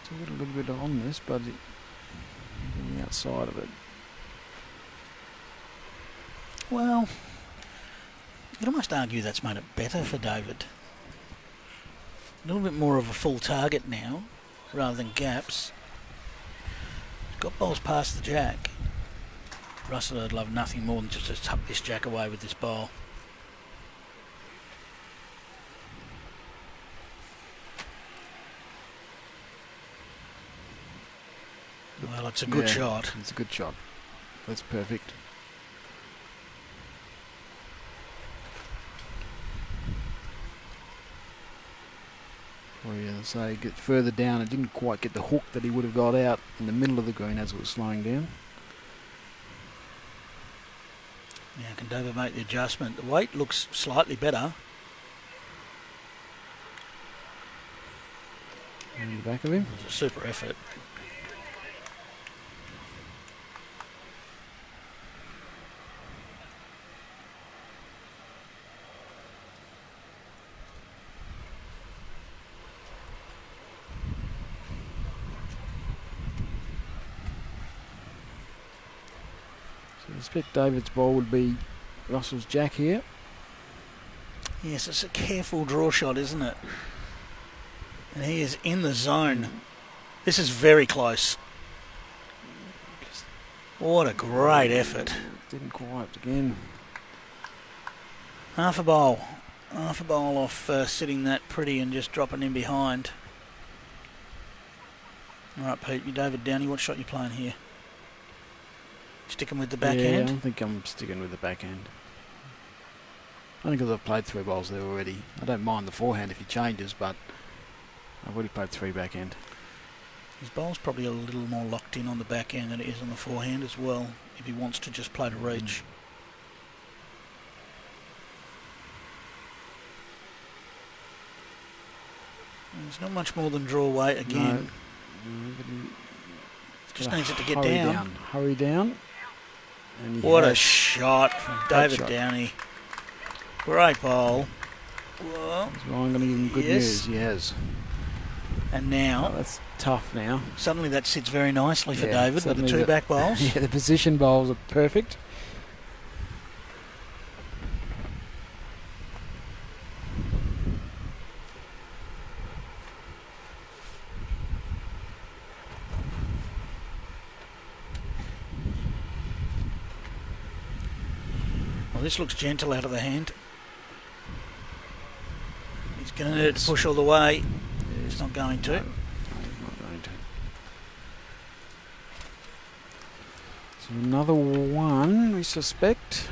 Still got a little bit on this, but on the outside of it. Well, you'd almost argue that's made it better for David. A little bit more of a full target now, rather than gaps. Got balls past the jack. Russell would love nothing more than just to tuck this jack away with this ball. Well, it's a good shot. It's a good shot. That's perfect. Well, yeah, so get further down, it didn't quite get the hook that he would have got out in the middle of the green as it was slowing down. Now, can David make the adjustment? The weight looks slightly better. In the back of him. It was a super effort. I expect David's ball would be Russell's jack here. Yes, it's a careful draw shot, isn't it? And he is in the zone. This is very close. What a great effort. Didn't quite again. Half a bowl. Half a bowl off sitting that pretty and just dropping in behind. All right, Pete, you David Downey, what shot you playing here? Sticking with the backhand? Yeah, I think I'm sticking with the backhand. Only because I've played 3 bowls there already. I don't mind the forehand if he changes, but I've already played 3 backhand. His bowl's probably a little more locked in on the backhand than it is on the forehand as well, if he wants to just play to reach. There's not much more than draw weight again. No, just needs it to get down. Hurry down. And what a shot from David Downey. Great bowl. Well, I'm going to give him good news. He has. And now... Oh, that's tough now. Suddenly that sits very nicely for David with the 2 back bowls. Yeah, the position bowls are perfect. This looks gentle out of the hand. He's going to need to push all the way. Yeah, he's not going to. No, he's not going to. So another one, we suspect.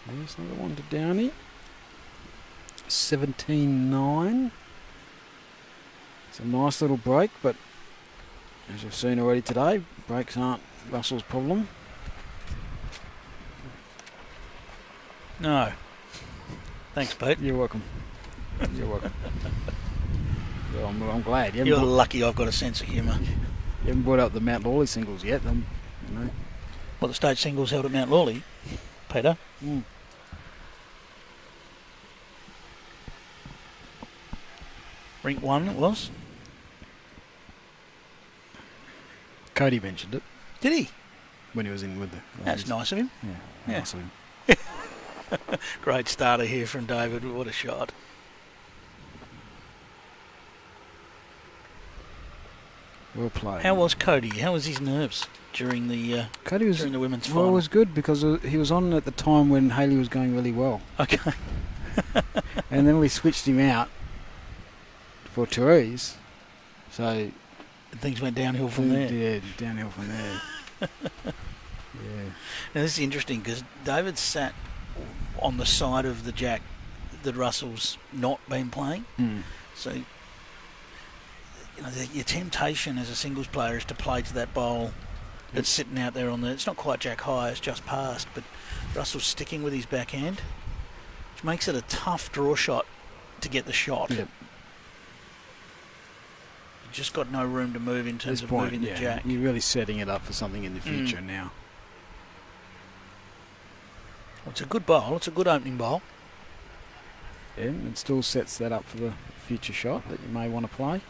There's another one to Downey. 17-9. It's a nice little break, but as you've seen already today, breaks aren't Russell's problem. No. Thanks, Pete. You're welcome. You're welcome. Well, I'm glad. You're lucky I've got a sense of humour. You haven't brought up the Mount Lawley singles yet. You know. Well, the state singles held at Mount Lawley, Peter. Mm. Rink 1 it was. Cody mentioned it Did he? when he was in with the... That's nice of him. Yeah. Nice of him. Great starter here from David. What a shot. Well played. How was Cody? How was his nerves during the Cody was during the women's well, final? it was good because he was on at the time when Hayley was going really well. Okay. And then we switched him out for Therese. So... Things went downhill from there. Yeah, downhill from there. Yeah. Now this is interesting because David sat on the side of the jack that Russell's not been playing. Mm. So, your temptation as a singles player is to play to that bowl that's sitting out there on the... It's not quite jack high, it's just past, but Russell's sticking with his backhand, which makes it a tough draw shot to get the shot. Yep. You've just got no room to move in terms of moving the jack. You're really setting it up for something in the future now. Well, it's a good bowl. It's a good opening bowl. Yeah, it still sets that up for the future shot that you may want to play.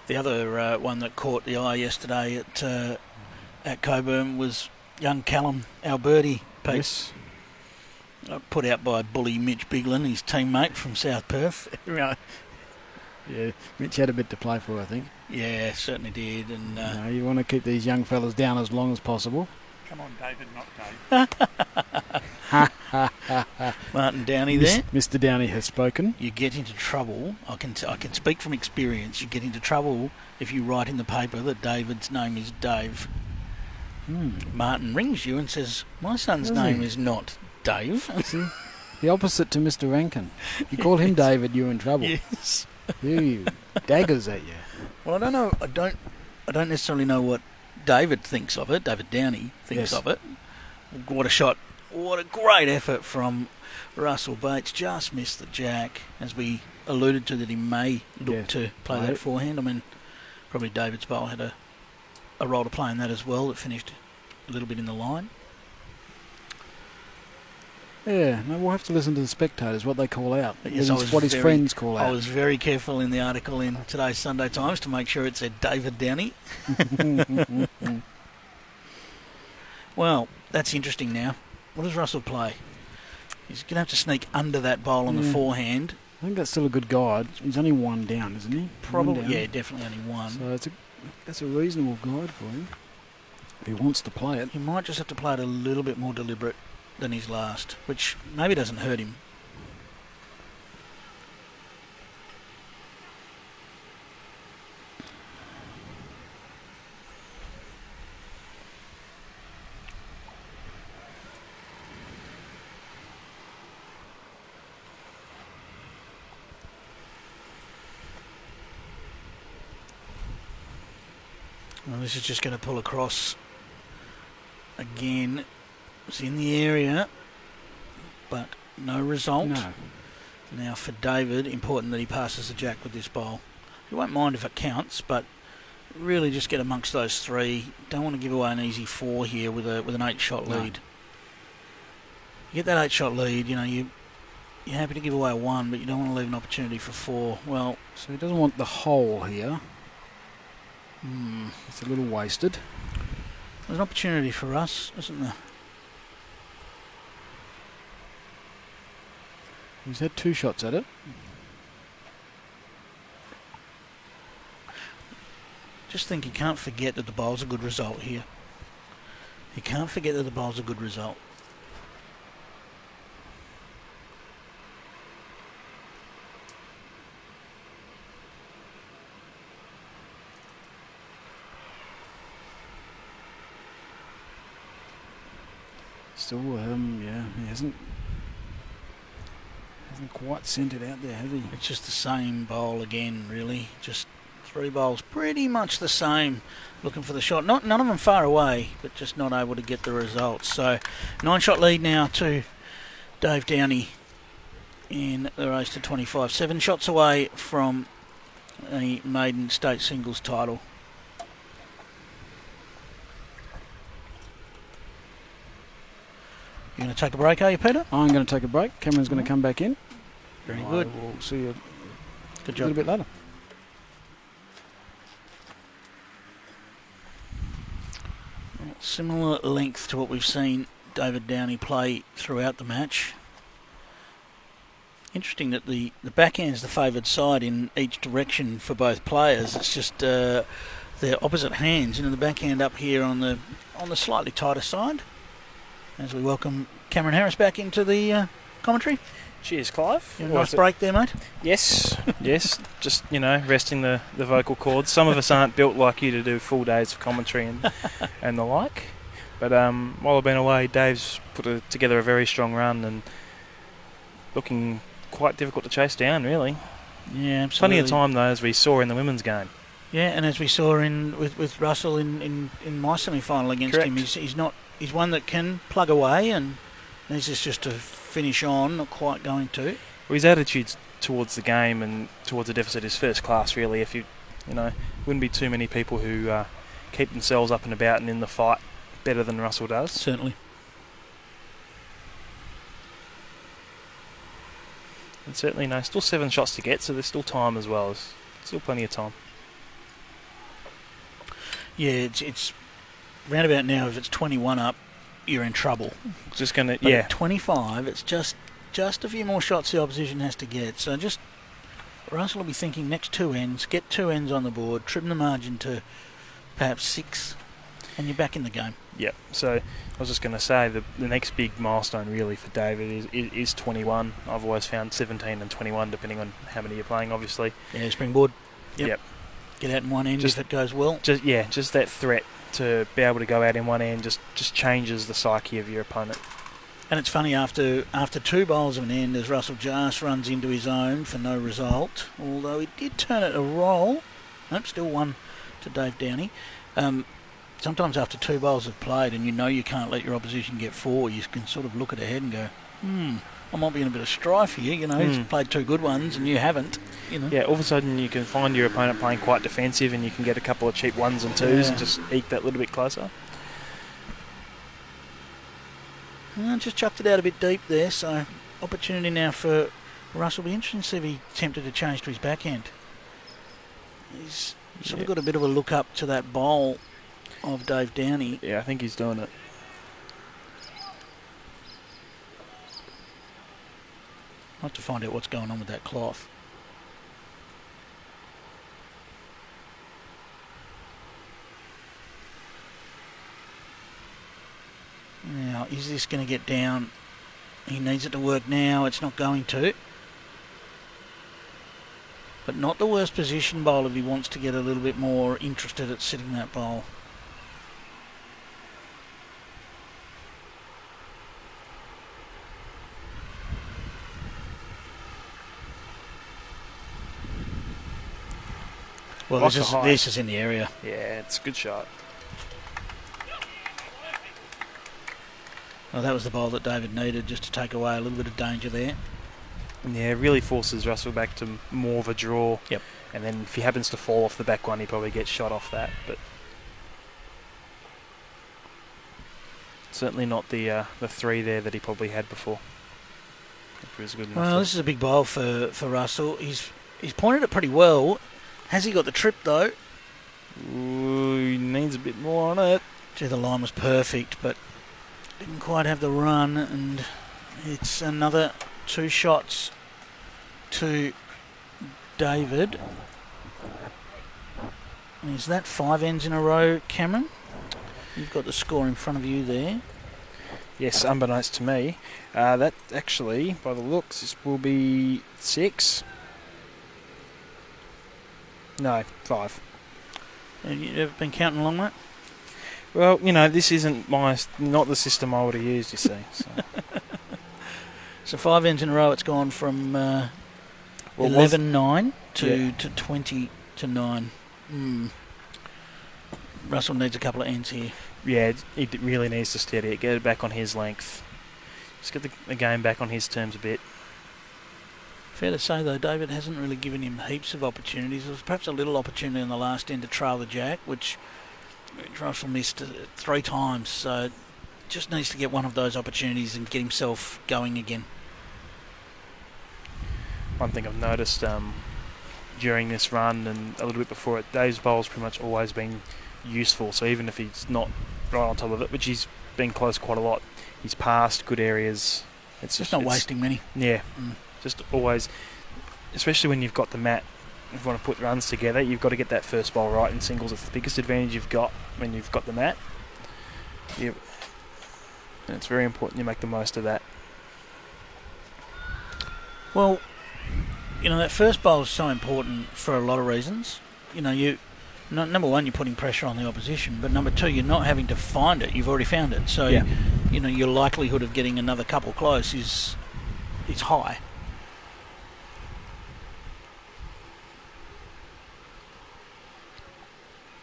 The other one that caught the eye yesterday at Coburn was young Callum Alberti, Pete. Yes. Put out by bully Mitch Biglin, his teammate from South Perth. Yeah, Mitch had a bit to play for, I think. Yeah, certainly did. And you want to keep these young fellas down as long as possible. Come on, David, not Dave. Martin Downey there. Mr. Downey has spoken. You get into trouble. I can speak from experience. You get into trouble if you write in the paper that David's name is Dave. Martin rings you and says, "My son's name is not Dave." See, the opposite to Mr. Rankin. You call him David, you're in trouble. Yes. You daggers at you. Well, I don't know. I don't necessarily know what David thinks of it. David Downey thinks of it. What a shot. What a great effort from Russell Bates. Just missed the jack, as we alluded to, that he may look to play that forehand. I mean, probably David's bowl had a role to play in that as well. It finished a little bit in the line. Yeah, no, we'll have to listen to the spectators, what they call out. Yes, what his friends call out. I was very careful in the article in today's Sunday Times to make sure it said David Downey. Well, that's interesting now. What does Russell play? He's going to have to sneak under that bowl on the forehand. I think that's still a good guide. He's only one down, isn't he? Probably, yeah, definitely only one. So that's a reasonable guide for him. If he wants to play it. He might just have to play it a little bit more deliberate than his last, which maybe doesn't hurt him. Well, this is just going to pull across again. It's in the area, but no result. No. Now for David, important that he passes the jack with this bowl. He won't mind if it counts, but really just get amongst those three. Don't want to give away an easy 4 here with an 8-shot lead. You get that 8-shot lead, you're happy to give away a 1, but you don't want to leave an opportunity for 4. Well, so he doesn't want the hole here. It's a little wasted. There's an opportunity for us, isn't there? He's had 2 shots at it. Just think you can't forget that the bowl's a good result here. You can't forget that the bowl's a good result. Still, he hasn't quite sent it out there, has he? It's just the same bowl again, really. Just 3 bowls pretty much the same, looking for the shot. None of them far away, but just not able to get the results. So 9-shot lead now to Dave Downey in the race to 25. 7 shots away from a maiden state singles title. You going to take a break, are you, Peter? I'm going to take a break. Cameron's going to come back in. Very good. We'll see you Good a job. little bit later. Similar length to what we've seen David Downey play throughout the match. Interesting that the backhand's the favoured side in each direction for both players. It's just they're opposite hands. The backhand up here on the slightly tighter side. As we welcome Cameron Harris back into the commentary. Cheers, Clive. You had a nice break there, mate. Yes, yes. Just, resting the vocal cords. Some of us aren't built like you to do full days of commentary and the like. But while I've been away, Dave's put together a very strong run and looking quite difficult to chase down, really. Yeah, absolutely. Plenty of time, though, as we saw in the women's game. Yeah, and as we saw with Russell in my semi-final against Correct. him, he's one that can plug away, and this is just to finish on, not quite going to. Well, his attitude towards the game and towards the deficit is first class, really. If wouldn't be too many people who keep themselves up and about and in the fight better than Russell does. Certainly. And certainly, still 7 shots to get, so there's still time as well. There's still plenty of time. Yeah, it's round about now. If it's 21 up, you're in trouble. Just gonna, But yeah. at 25, it's just a few more shots the opposition has to get. So just Russell will be thinking next 2 ends, get 2 ends on the board, trim the margin to perhaps 6, and you're back in the game. Yep. So I was just going to say the next big milestone really for David is 21. I've always found 17 and 21, depending on how many you're playing, obviously. Yeah, springboard. Yep. Get out in one end if it goes well. Just that threat to be able to go out in one end just changes the psyche of your opponent. And it's funny, after 2 bowls of an end, as Russell just runs into his own for no result, although he did turn it a roll. Nope, still 1 to Dave Downey. Sometimes after 2 bowls have played and you can't let your opposition get 4, you can sort of look ahead and go, I might be in a bit of strife here. He's played 2 good ones and you haven't. Yeah, all of a sudden you can find your opponent playing quite defensive and you can get a couple of cheap 1s and 2s and just eke that little bit closer. Just chucked it out a bit deep there, so opportunity now for Russell. Be interesting to see if he tempted to change to his backhand. He's sort of got a bit of a look up to that bowl of Dave Downey. Yeah, I think he's doing it. I'll have to find out what's going on with that cloth. Now, is this going to get down? He needs it to work now. It's not going to. But not the worst position bowl if he wants to get a little bit more interested at sitting that bowl. Well, this is in the area. Yeah, it's a good shot. Well, that was the bowl that David needed just to take away a little bit of danger there. Yeah, it really forces Russell back to more of a draw. Yep. And then if he happens to fall off the back one, he probably gets shot off that. But certainly not the 3 there that he probably had before. If it was good enough. Well, this is a big bowl for Russell. He's pointed it pretty well. Has he got the trip though? Ooh, he needs a bit more on it. Gee, the line was perfect, but didn't quite have the run, and it's another 2 shots to David. And is that 5 ends in a row, Cameron? You've got the score in front of you there. Yes, unbeknownst to me. That actually, by the looks, this will be 6. No, 5. Have you ever been counting along, mate? Well, this isn't not the system I would have used, you see. So. So 5 ends in a row, it's gone from 11-9 to 20-9. Russell needs a couple of ends here. Yeah, he really needs to steady it, get it back on his length. Just get the game back on his terms a bit. Fair to say, though, David hasn't really given him heaps of opportunities. There was perhaps a little opportunity on the last end to trail the jack, which Russell missed 3 times. So just needs to get one of those opportunities and get himself going again. One thing I've noticed during this run and a little bit before it, Dave's bowl's pretty much always been useful. So even if he's not right on top of it, which he's been close quite a lot, he's passed good areas. It's just not wasting many. Yeah, just always, especially when you've got the mat. If you want to put runs together, you've got to get that first bowl right in singles. It's the biggest advantage you've got when you've got the mat. And it's very important you make the most of that. Well, that first bowl is so important for a lot of reasons. Number one, you're putting pressure on the opposition, but number two, you're not having to find it. You've already found it. So, your likelihood of getting another couple close is high.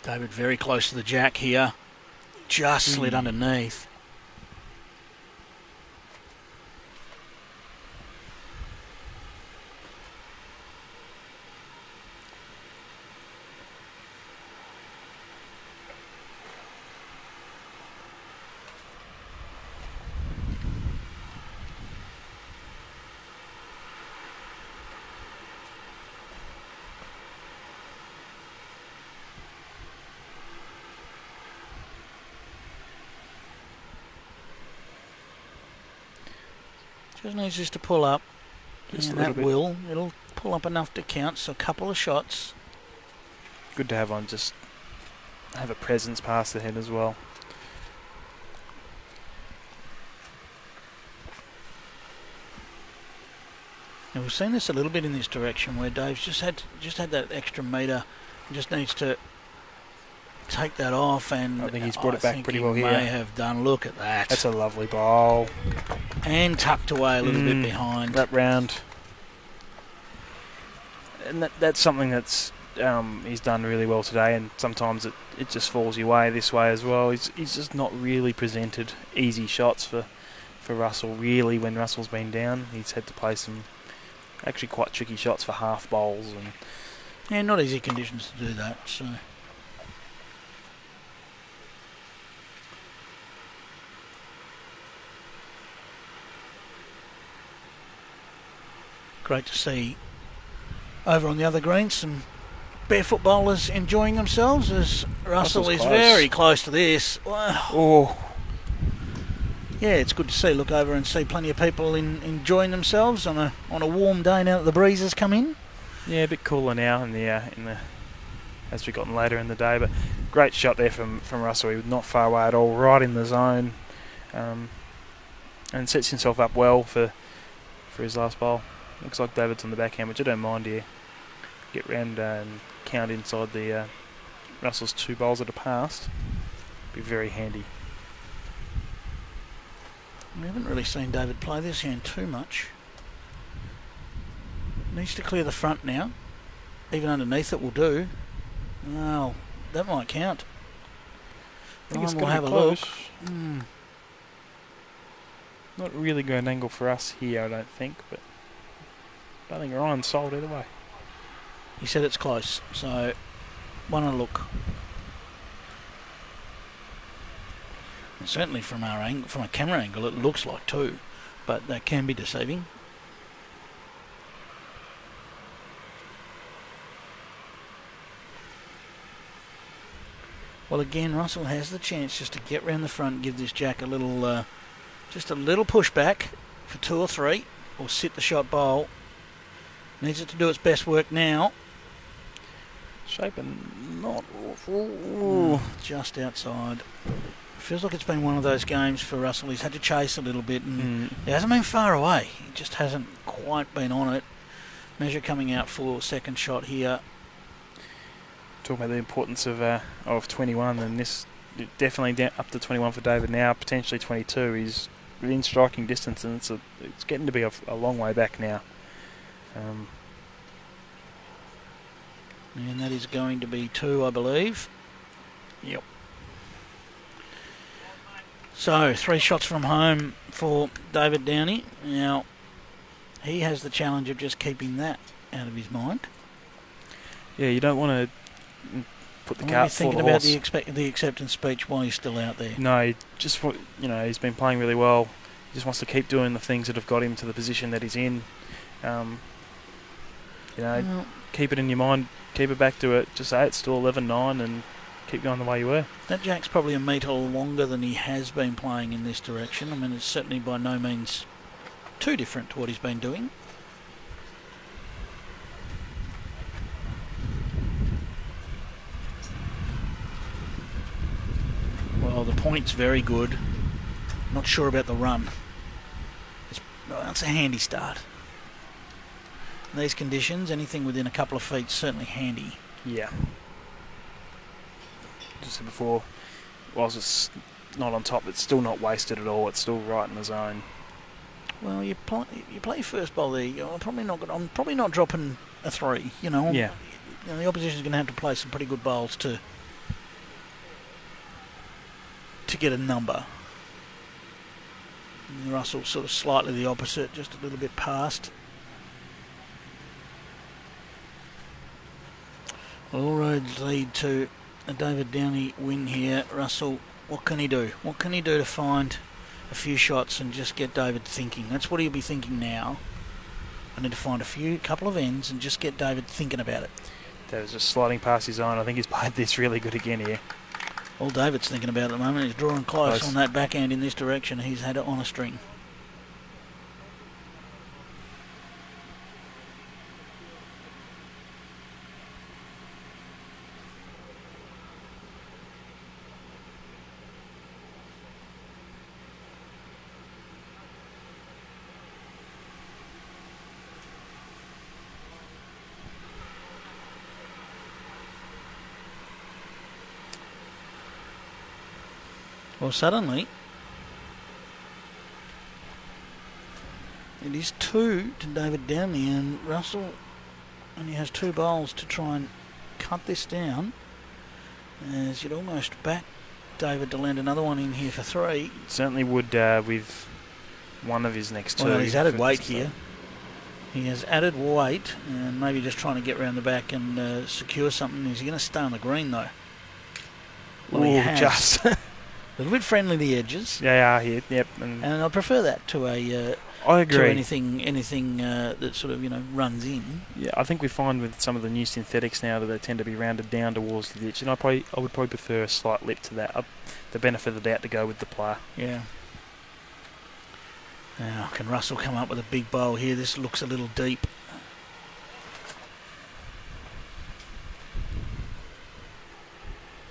David very close to the jack here. Just slid underneath. Just needs just to pull up, and that will. It'll pull up enough to count, so a couple of shots. Good to have on, just have a presence past the head as well. Now we've seen this a little bit in this direction where Dave's just had that extra metre, and just needs to take that off, and I think he's brought it back pretty well here. May have done. Look at that. That's a lovely bowl. And tucked away a little bit behind. Wrap round. And that's something that's he's done really well today, and sometimes it just falls your way this way as well. He's just not really presented easy shots for Russell, really, when Russell's been down. He's had to play some actually quite tricky shots for half bowls. And not easy conditions to do that, so... Great to see over on the other green some barefoot bowlers enjoying themselves as Russell is very close to this. Wow. Oh. Yeah, it's good to see. Look over and see plenty of people enjoying themselves on a warm day now that the breezes come in. Yeah, a bit cooler now in the as we've gotten later in the day, but great shot there from Russell. He was not far away at all, right in the zone, and sets himself up well for his last bowl. Looks like David's on the backhand, which I don't mind here. Get round and count inside the Russell's 2 bowls that are passed. Be very handy. We haven't really seen David play this hand too much. Needs to clear the front now. Even underneath it will do. Well, that might count. I think it's we'll going to have be a look. close. Not really good angle for us here, I don't think, but I don't think Ryan's sold either way. He said it's close, so one a look. And certainly from our angle, from a camera angle, it looks like 2, but that can be deceiving. Well, again, Russell has the chance just to get round the front, give this jack a little, just a little pushback for 2 or 3, or sit the shot bowl. Needs it to do its best work now. Shaping not awful. Just outside. Feels like it's been one of those games for Russell. He's had to chase a little bit, and he hasn't been far away. He just hasn't quite been on it. Measure coming out for second shot here. Talking about the importance of 21, and this definitely down up to 21 for David now, potentially 22. He's within striking distance, and it's getting to be a long way back now. And that is going to be 2, I believe. Yep. So, 3 shots from home for David Downey. Now, he has the challenge of just keeping that out of his mind. Yeah, you don't want to put the cart before the thinking horse. about the acceptance speech while he's still out there. No, he's been playing really well. He just wants to keep doing the things that have got him to the position that he's in. Keep it in your mind, keep it back to it. Just say it's still 11-9 and keep going the way you were. That jack's probably a metre longer than he has been playing in this direction. I mean, it's certainly by no means too different to what he's been doing. Well, the point's very good. Not sure about the run. That's a handy start. In these conditions, anything within a couple of feet is certainly handy. Yeah. Just said before, whilst it's not on top, it's still not wasted at all. It's still right in the zone. Well, you play first bowl there. I'm probably not dropping a 3. Yeah. The opposition's going to have to play some pretty good bowls to get a number. And Russell sort of slightly the opposite, just a little bit past. All roads lead to a David Downey win here. Russell, what can he do? What can he do to find a few shots and just get David thinking? That's what he'll be thinking now. I need to find couple of ends and just get David thinking about it. That was just sliding past his own. I think he's played this really good again here. All David's thinking about at the moment is drawing close on that backhand in this direction. He's had it on a string. Well, suddenly, it is 2 to David Downey, and Russell only has 2 bowls to try and cut this down, as you'd almost back David to land another one in here for 3. Certainly would with one of his next 2. Well, he's added weight here. He has added weight, and maybe just trying to get round the back and secure something. Is he going to stay on the green, though? Well, he has. Just... A little bit friendly, the edges. Yeah, they are here. Yep. And I prefer that to a. I agree. To anything that sort of runs in. Yeah, I think we find with some of the new synthetics now that they tend to be rounded down towards the ditch, and I would probably prefer a slight lip to that. The benefit of the doubt to go with the player. Yeah. Now, can Russell come up with a big bowl here? This looks a little deep.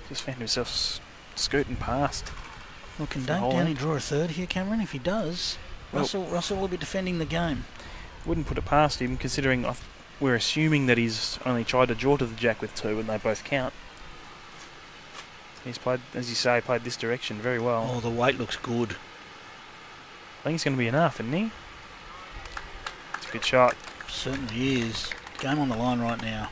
Just found himself scooting past. Well, can Downey draw a 3rd here, Cameron? If he does, Russell will be defending the game. Wouldn't put it past him, considering we're assuming that he's only tried to draw to the jack with 2, and they both count. He's played, as you say, this direction very well. Oh, the weight looks good. I think it's going to be enough, isn't he? It's a good shot. Certainly is. Game on the line right now.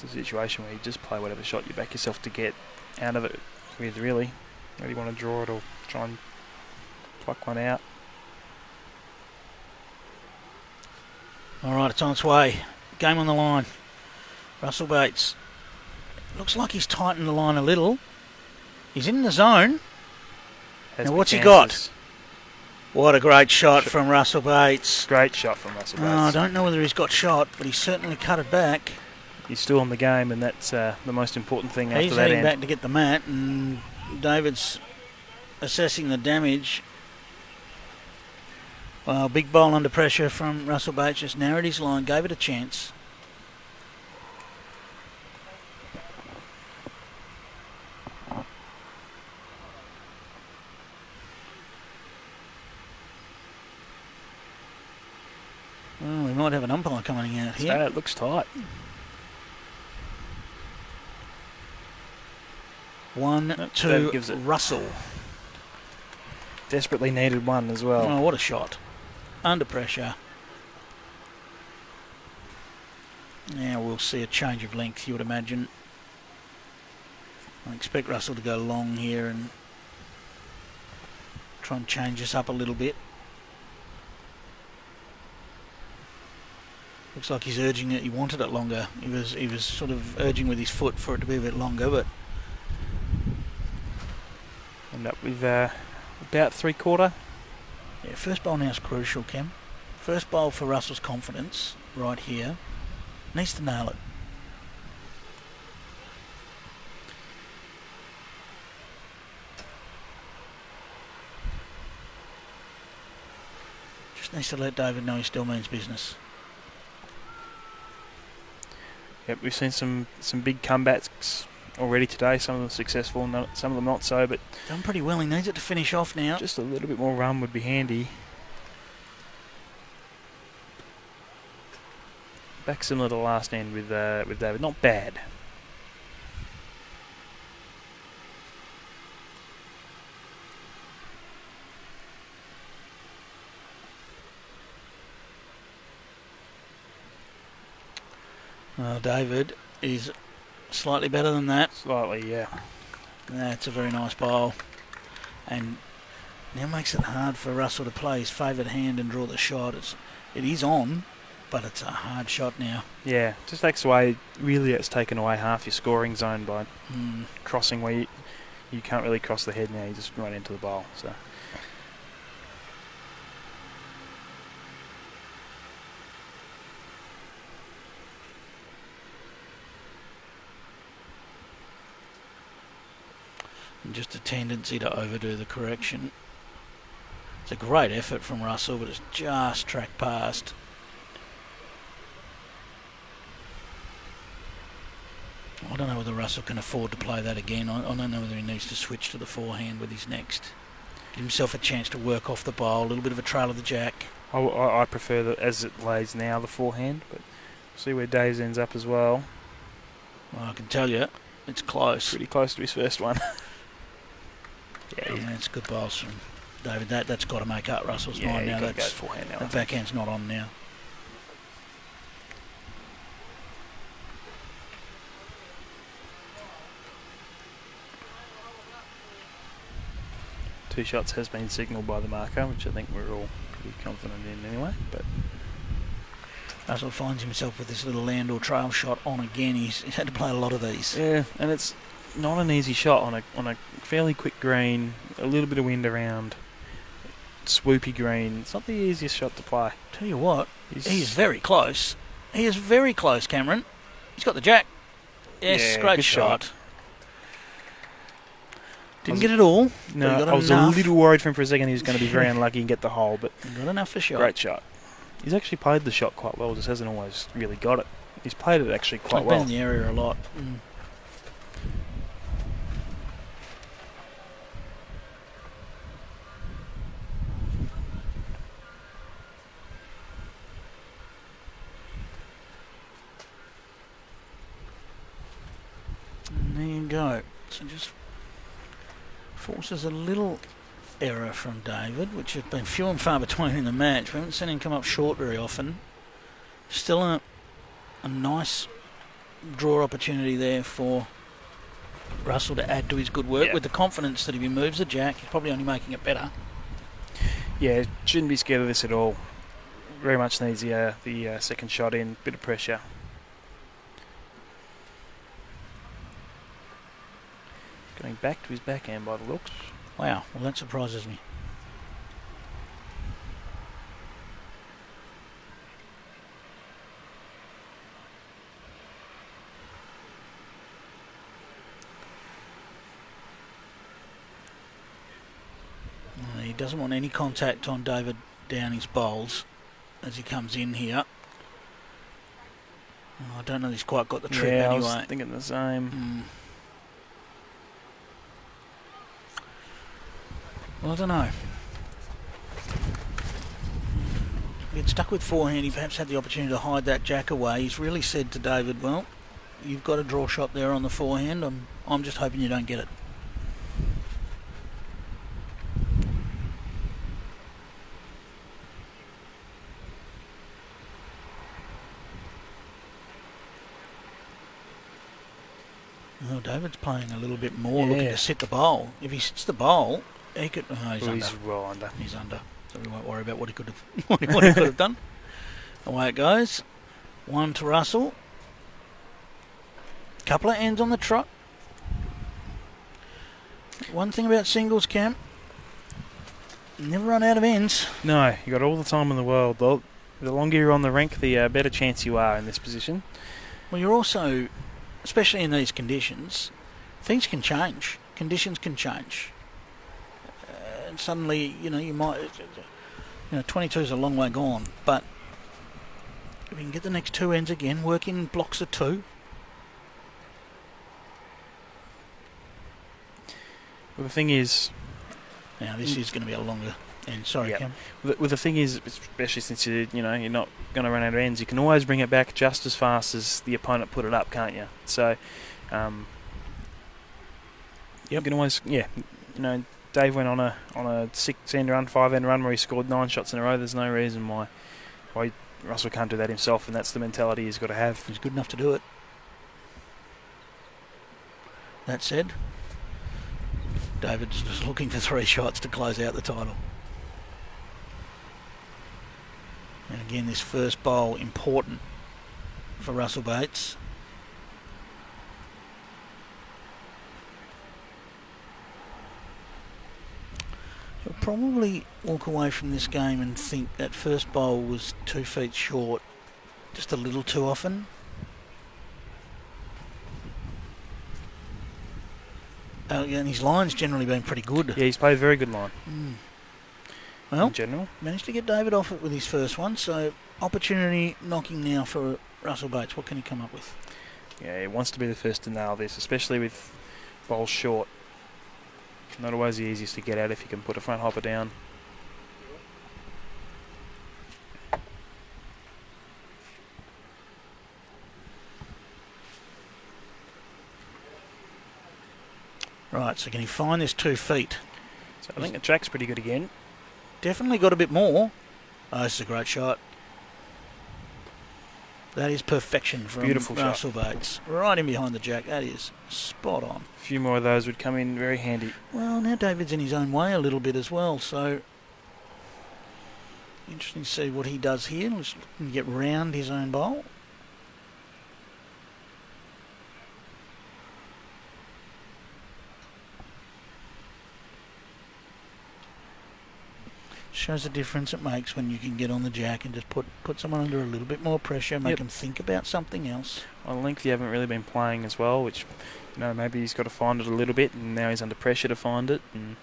It's a situation where you just play whatever shot you back yourself to get out of it with, really. Whether you want to draw it or try and pluck one out. All right, it's on its way. Game on the line. Russell Bates. Looks like he's tightened the line a little. He's in the zone. Now, what's he got? What a great shot from Russell Bates. Great shot from Russell Bates. I don't know whether he's got shot, but he's certainly cut it back. He's still on the game, and that's the most important thing after that end. He's heading back to get the mat, and David's assessing the damage. Well, big bowl under pressure from Russell Bates. Just narrowed his line, gave it a chance. Well, we might have an umpire coming out here. It looks tight. 1 to Russell. Desperately needed one as well. Oh, what a shot. under pressure. Now we'll see a change of length, you would imagine. I expect Russell to go long here and try and change us up a little bit. Looks like he's urging it. He wanted it longer. He was sort of urging with his foot for it to be a bit longer, but end up with about 3/4. yeah, first bowl now is crucial, Cam. First bowl for Russell's confidence right here. Needs to nail it. Just needs to let David know he still means business. Yep, we've seen some big comebacks already today. Some of them successful, some of them not so. But Done pretty well. He needs it to finish off now. just a little bit more run would be handy. Back similar to last end with David. Not bad. Well, David is slightly better than that. Slightly, yeah. That's a very nice bowl. And now makes it hard for Russell to play his favoured hand and draw the shot. It is on, but it's a hard shot now. Yeah, just takes away, really it's taken away half your scoring zone by crossing where you can't really cross the head now, you just run into the bowl. So and just a tendency to overdo the correction. It's a great effort from Russell, but it's just tracked past. I don't know whether Russell can afford to play that again. I don't know whether he needs to switch to the forehand with his next. Give himself a chance to work off the bowl, a little bit of a trail of the jack. I prefer that as it lays now, the forehand, but see where Daves ends up as well. Well, I can tell you, it's close. Pretty close to his first one. Yeah, it's good bowls from David. That's got to make up Russell's Yeah, mind now. you've got to go That's forehand now. the backhand's not on now. Two shots has been signalled by the marker, which I think we're all pretty confident in anyway. But Russell finds himself with this little land or trail shot on again. He's had to play a lot of these. yeah, and it's not an easy shot on a fairly quick green, a little bit of wind around, swoopy green. It's not the easiest shot to play. Tell you what, he is very close. He is very close, Cameron. He's got the jack. Yes, Yeah, great good shot. shot. Didn't get it all. No, but he got I was enough. a little worried for him for a second he was going to be very unlucky and get the hole, but He got enough for shot. great shot. He's actually played the shot quite well, just hasn't always really got it. He's played it actually quite I've well. been in the area a lot. And there you go. So just forces a little error from David, which has been few and far between in the match. We haven't seen him come up short very often. Still a nice draw opportunity there for Russell to add to his good work with the confidence that if he moves the jack, he's probably only making it better. Yeah, shouldn't be scared of this at all. Very much needs the second shot in, bit of pressure. Going back to his backhand by the looks. Wow, well that surprises me. He doesn't want any contact on David Downey's bowls as he comes in here. I don't know if he's quite got the trip I anyway. was thinking the same. Well, I don't know. Get stuck with forehand. He perhaps had the opportunity to hide that jack away. He's really said to David, well, you've got a draw shot there on the forehand. I'm just hoping you don't get it. Well, David's playing a little bit more, looking Yeah. to sit the bowl. If he sits the bowl, he could. Oh, he's Well, under. he's well under. He's under, so we won't worry about what he could have, what he could have done. Away it goes. 1 to Russell. Couple of ends on the trot. One thing about singles, Cam, never run out of ends. No, you got all the time in the world. The longer you're on the rink, the better chance you are in this position. Well, you're also, especially in these conditions, things can change. Conditions can change. And suddenly, you might, 22 is a long way gone, but if you can get the next 2 ends again, work in blocks of 2. Well, the thing is, Now, this is going to be a longer end. Sorry, Yep. Cam. the thing is, especially since you're not going to run out of ends, you can always bring it back just as fast as the opponent put it up, can't you? So, you can always, Dave went on a 6-end run, 5-end run where he scored 9 shots in a row. There's no reason why Russell can't do that himself, and that's the mentality he's got to have. He's good enough to do it. That said, David's just looking for 3 shots to close out the title. And again, this first bowl important for Russell Bates. He'll probably walk away from this game and think that first bowl was 2 feet short just a little too often. And his line's generally been pretty good. Yeah, he's played a very good line Well, in general. managed to get David off it with his first one, so opportunity knocking now for Russell Bates. What can he come up with? Yeah, he wants to be the first to nail this, especially with bowls short. Not always the easiest to get at if you can put a front hopper down. Right, so can he find this 2 feet? So I think the track's pretty good again. Definitely got a bit more. Oh, this is a great shot. That is perfection from Beautiful shot. Russell Bates. Right in behind the jack. That is spot on. A few more of those would come in very handy. Well, now David's in his own way a little bit as well, so interesting to see what he does here. Let's get round his own bowl. Shows the difference it makes when you can get on the jack and just put someone under a little bit more pressure, make them think about something else. On length, you haven't really been playing as well, which, maybe he's got to find it a little bit, and now he's under pressure to find it. And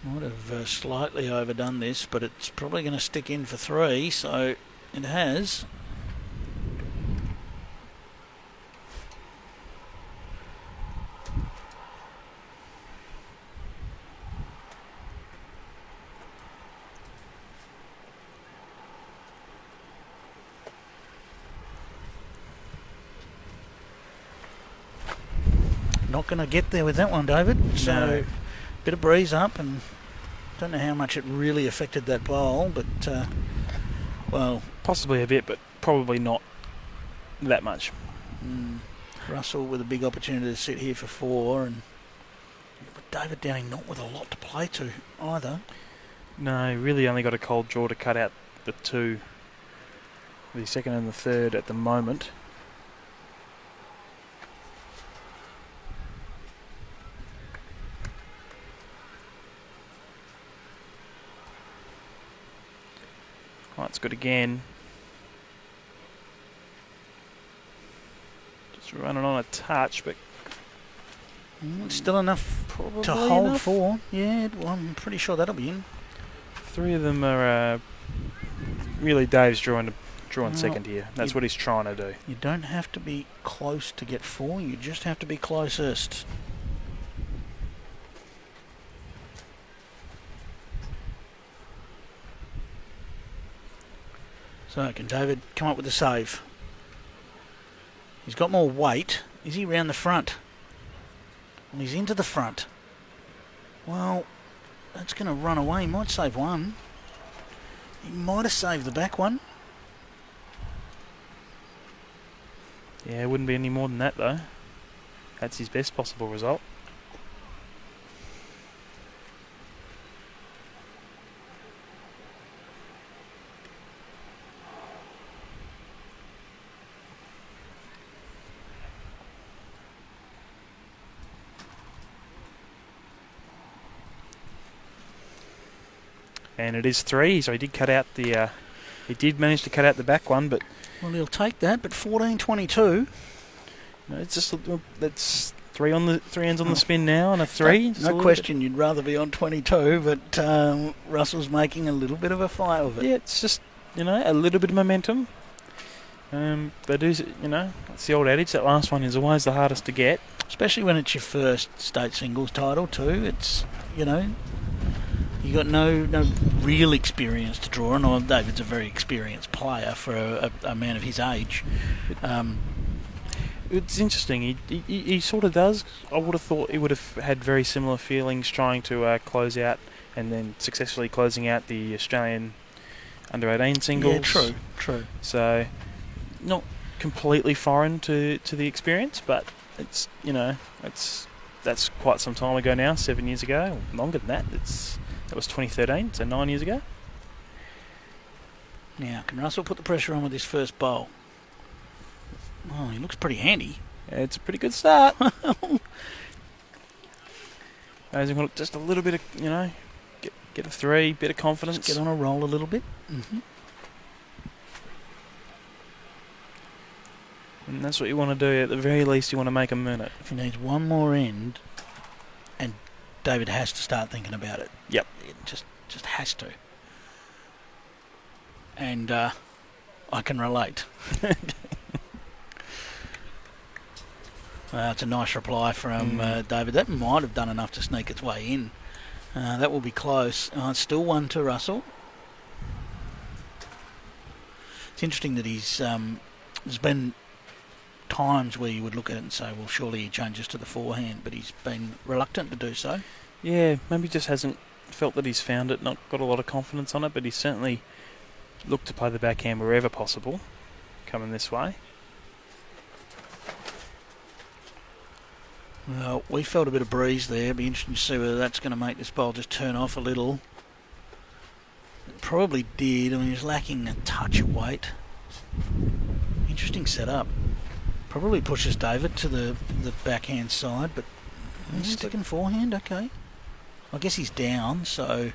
Might have slightly overdone this, but it's probably going to stick in for 3, so it has. Not going to get there with that one, David. So, bit of breeze up, and don't know how much it really affected that bowl, but well, possibly a bit, but probably not that much. Russell with a big opportunity to sit here for 4, and David Downing not with a lot to play to either. No, really only got a cold draw to cut out the 2, the second and the third at the moment. Oh, it's good again. Just running on a touch, but Still enough probably to hold enough. 4. Yeah, well, I'm pretty sure that'll be in. 3 of them are really Dave's drawing Well, second here. That's what he's trying to do. You don't have to be close to get 4, you just have to be closest. So can David come up with a save? He's got more weight. Is he round the front? Well, he's into the front. Well, that's going to run away. He might save one. He might have saved the back one. Yeah, it wouldn't be any more than that, though. That's his best possible result. And it is 3, so he did cut out the. He did manage to cut out the back one, but Well, he'll take that. But 14.22. no, it's just that's 3 on the 3 ends on the spin now, and a 3. No question, you'd rather be on 22, but Russell's making a little bit of a fight of it. Yeah, it's just a little bit of momentum. But it's the old adage, that last one is always the hardest to get. Especially when it's your first state singles title too. It's you got no real experience to draw on. Or David's a very experienced player for a man of his age. It's interesting. He sort of does. I would have thought he would have had very similar feelings trying to close out and then successfully closing out the Australian under-18 singles. Yeah, true. So not completely foreign to the experience, but it's that's quite some time ago now, 7 years ago, or longer than that. That was 2013, so 9 years ago. Now, can Russell put the pressure on with his first bowl? Oh, he looks pretty handy. Yeah, it's a pretty good start. Just a little bit of, get a 3, bit of confidence. Just get on a roll a little bit. Mm-hmm. And that's what you want to do. At the very least, you want to make him earn it. If he needs one more end, and David has to start thinking about it. Yep. It just has to. And I can relate. It's a nice reply from David. That might have done enough to sneak its way in. That will be close. It's still 1 to Russell. It's interesting that there's been times where you would look at it and say, well, surely he changes to the forehand, but he's been reluctant to do so. Yeah, maybe just hasn't felt that he's found it, not got a lot of confidence on it, but he's certainly looked to play the backhand wherever possible, coming this way. Well, we felt a bit of breeze there. It'll be interesting to see whether that's going to make this bowl just turn off a little. It probably did. I mean, he's lacking a touch of weight. Interesting setup. Probably pushes David to the backhand side, but he's sticking forehand, okay. I guess he's down, so...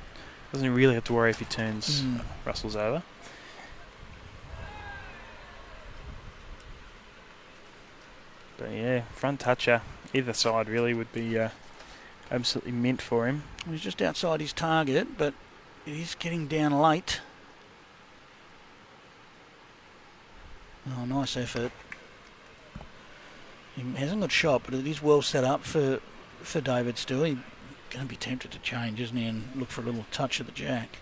Doesn't really have to worry if he turns Russell's over. But yeah, front toucher, either side really would be absolutely mint for him. He's just outside his target, but he's getting down late. Oh, nice effort. He hasn't got shot, but it is well set up for David still. He's going to be tempted to change, isn't he, and look for a little touch of the jack.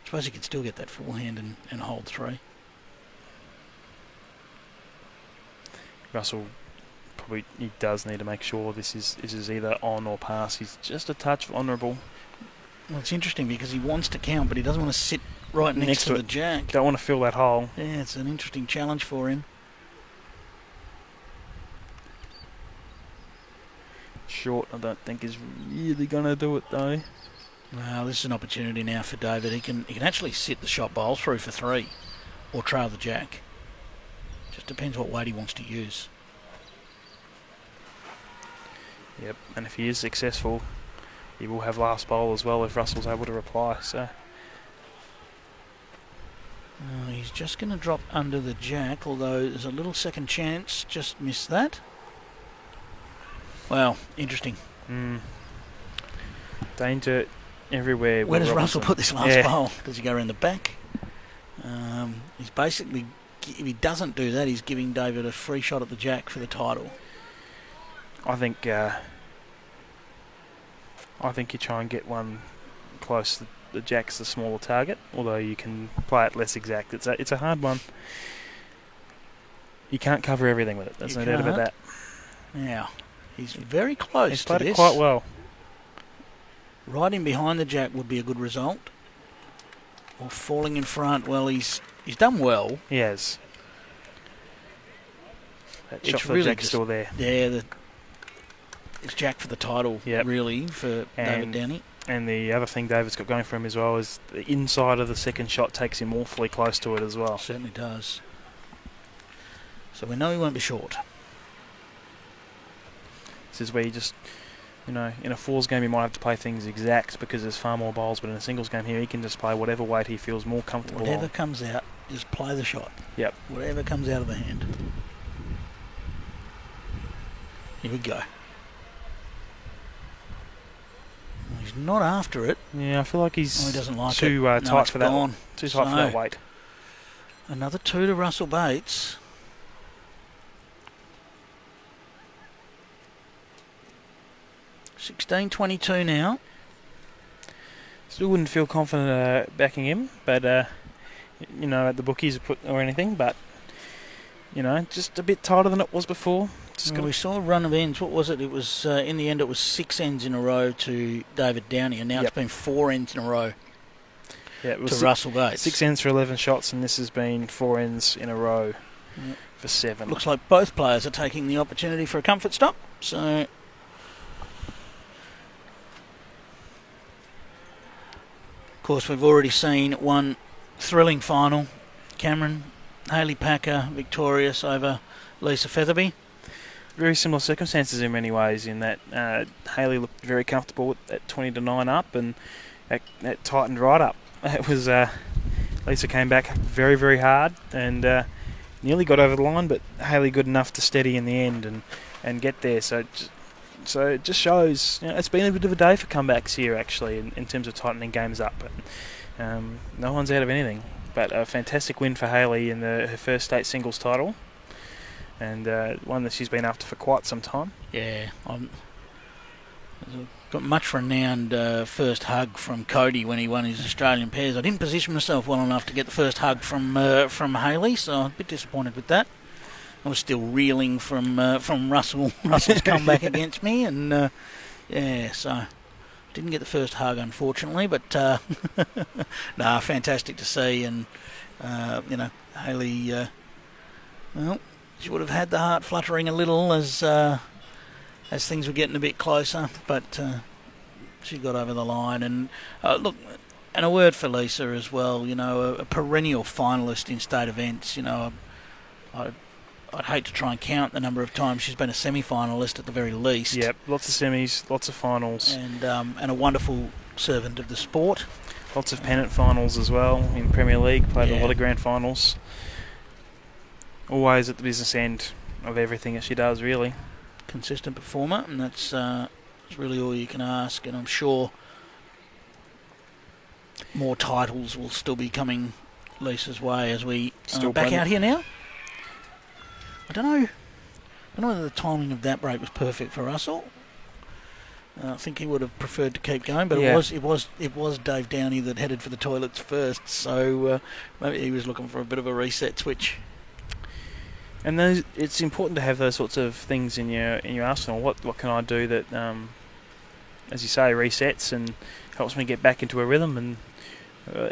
I suppose he could still get that forehand and hold 3. Russell probably he does need to make sure this is either on or pass. He's just a touch vulnerable. Well, it's interesting because he wants to count, but he doesn't want to sit right next to the jack. Don't want to fill that hole. Yeah, it's an interesting challenge for him. Short, I don't think is really going to do it though. Well, this is an opportunity now for David. He can actually sit the shot bowl through for 3 or trail the jack. Just depends what weight he wants to use. Yep, and if he is successful, he will have last bowl as well if Russell's able to reply. So he's just going to drop under the jack, although there's a little second chance. Just missed that. Well, interesting. Danger everywhere. Where does Russell put this last bowl? Does he go around the back? He's basically, if he doesn't do that, he's giving David a free shot at the jack for the title. I think you try and get one close. The jack's the smaller target, although you can play it less exact. It's a hard one. You can't cover everything with it. There's no doubt about that. Yeah, he's very close. He's played to it this. quite well. Riding behind the jack would be a good result. Or falling in front. Well, he's done well. He has. That shot It's for really Jack's still there. Yeah, it's Jack for the title, Yep. really, for David Downey. And the other thing David's got going for him as well is the inside of the second shot takes him awfully close to it as well. Certainly does. So we know he won't be short. This is where you just, in a fours game you might have to play things exact because there's far more bowls, but in a singles game here he can just play whatever weight he feels more comfortable Whatever on. comes out, just play the shot. Yep. Whatever comes out of the hand. Here we go. He's not after it. Yeah, I feel like he's He doesn't like too it. tight it's for that. gone. Too tight for that So, weight. Another 2 to Russell Bates. $16.22 now. Still wouldn't feel confident backing him, but at the bookies or anything, but just a bit tighter than it was before. We saw a run of ends. What was it? It was in the end. It was 6 ends in a row to David Downey, and now it's been 4 ends in a row it was to Russell Bates. 6 ends for 11 shots, and this has been 4 ends in a row for 7. Looks like both players are taking the opportunity for a comfort stop. So, of course, we've already seen one thrilling final. Cameron, Hayley Packer victorious over Lisa Featherby. Very similar circumstances in many ways, in that Hayley looked very comfortable at 20-9 up, and that tightened right up. It was Lisa came back very, very hard and nearly got over the line, but Hayley good enough to steady in the end and get there. So it just shows it's been a bit of a day for comebacks here actually in terms of tightening games up. No one's out of anything, but a fantastic win for Hayley in her first state singles title. And one that she's been after for quite some time. Yeah, I've got much renowned first hug from Cody when he won his Australian pairs. I didn't position myself well enough to get the first hug from Hayley, so I'm a bit disappointed with that. I was still reeling from Russell's comeback against me, and so didn't get the first hug unfortunately. But fantastic to see, and Hayley. She would have had the heart fluttering a little as things were getting a bit closer, but she got over the line. And look, and a word for Lisa as well. A perennial finalist in state events. I'd hate to try and count the number of times she's been a semi-finalist at the very least. Yep, lots of semis, lots of finals, and a wonderful servant of the sport. Lots of pennant finals as well in Premier League. Played a lot of grand finals. Always at the business end of everything that she does, really. Consistent performer, and that's really all you can ask. And I'm sure more titles will still be coming Lisa's way as we back out here now. I don't know whether the timing of that break was perfect for Russell. I think he would have preferred to keep going, but it was Dave Downey that headed for the toilets first, so maybe he was looking for a bit of a reset switch. And it's important to have those sorts of things in your arsenal. What can I do that, as you say, resets and helps me get back into a rhythm? And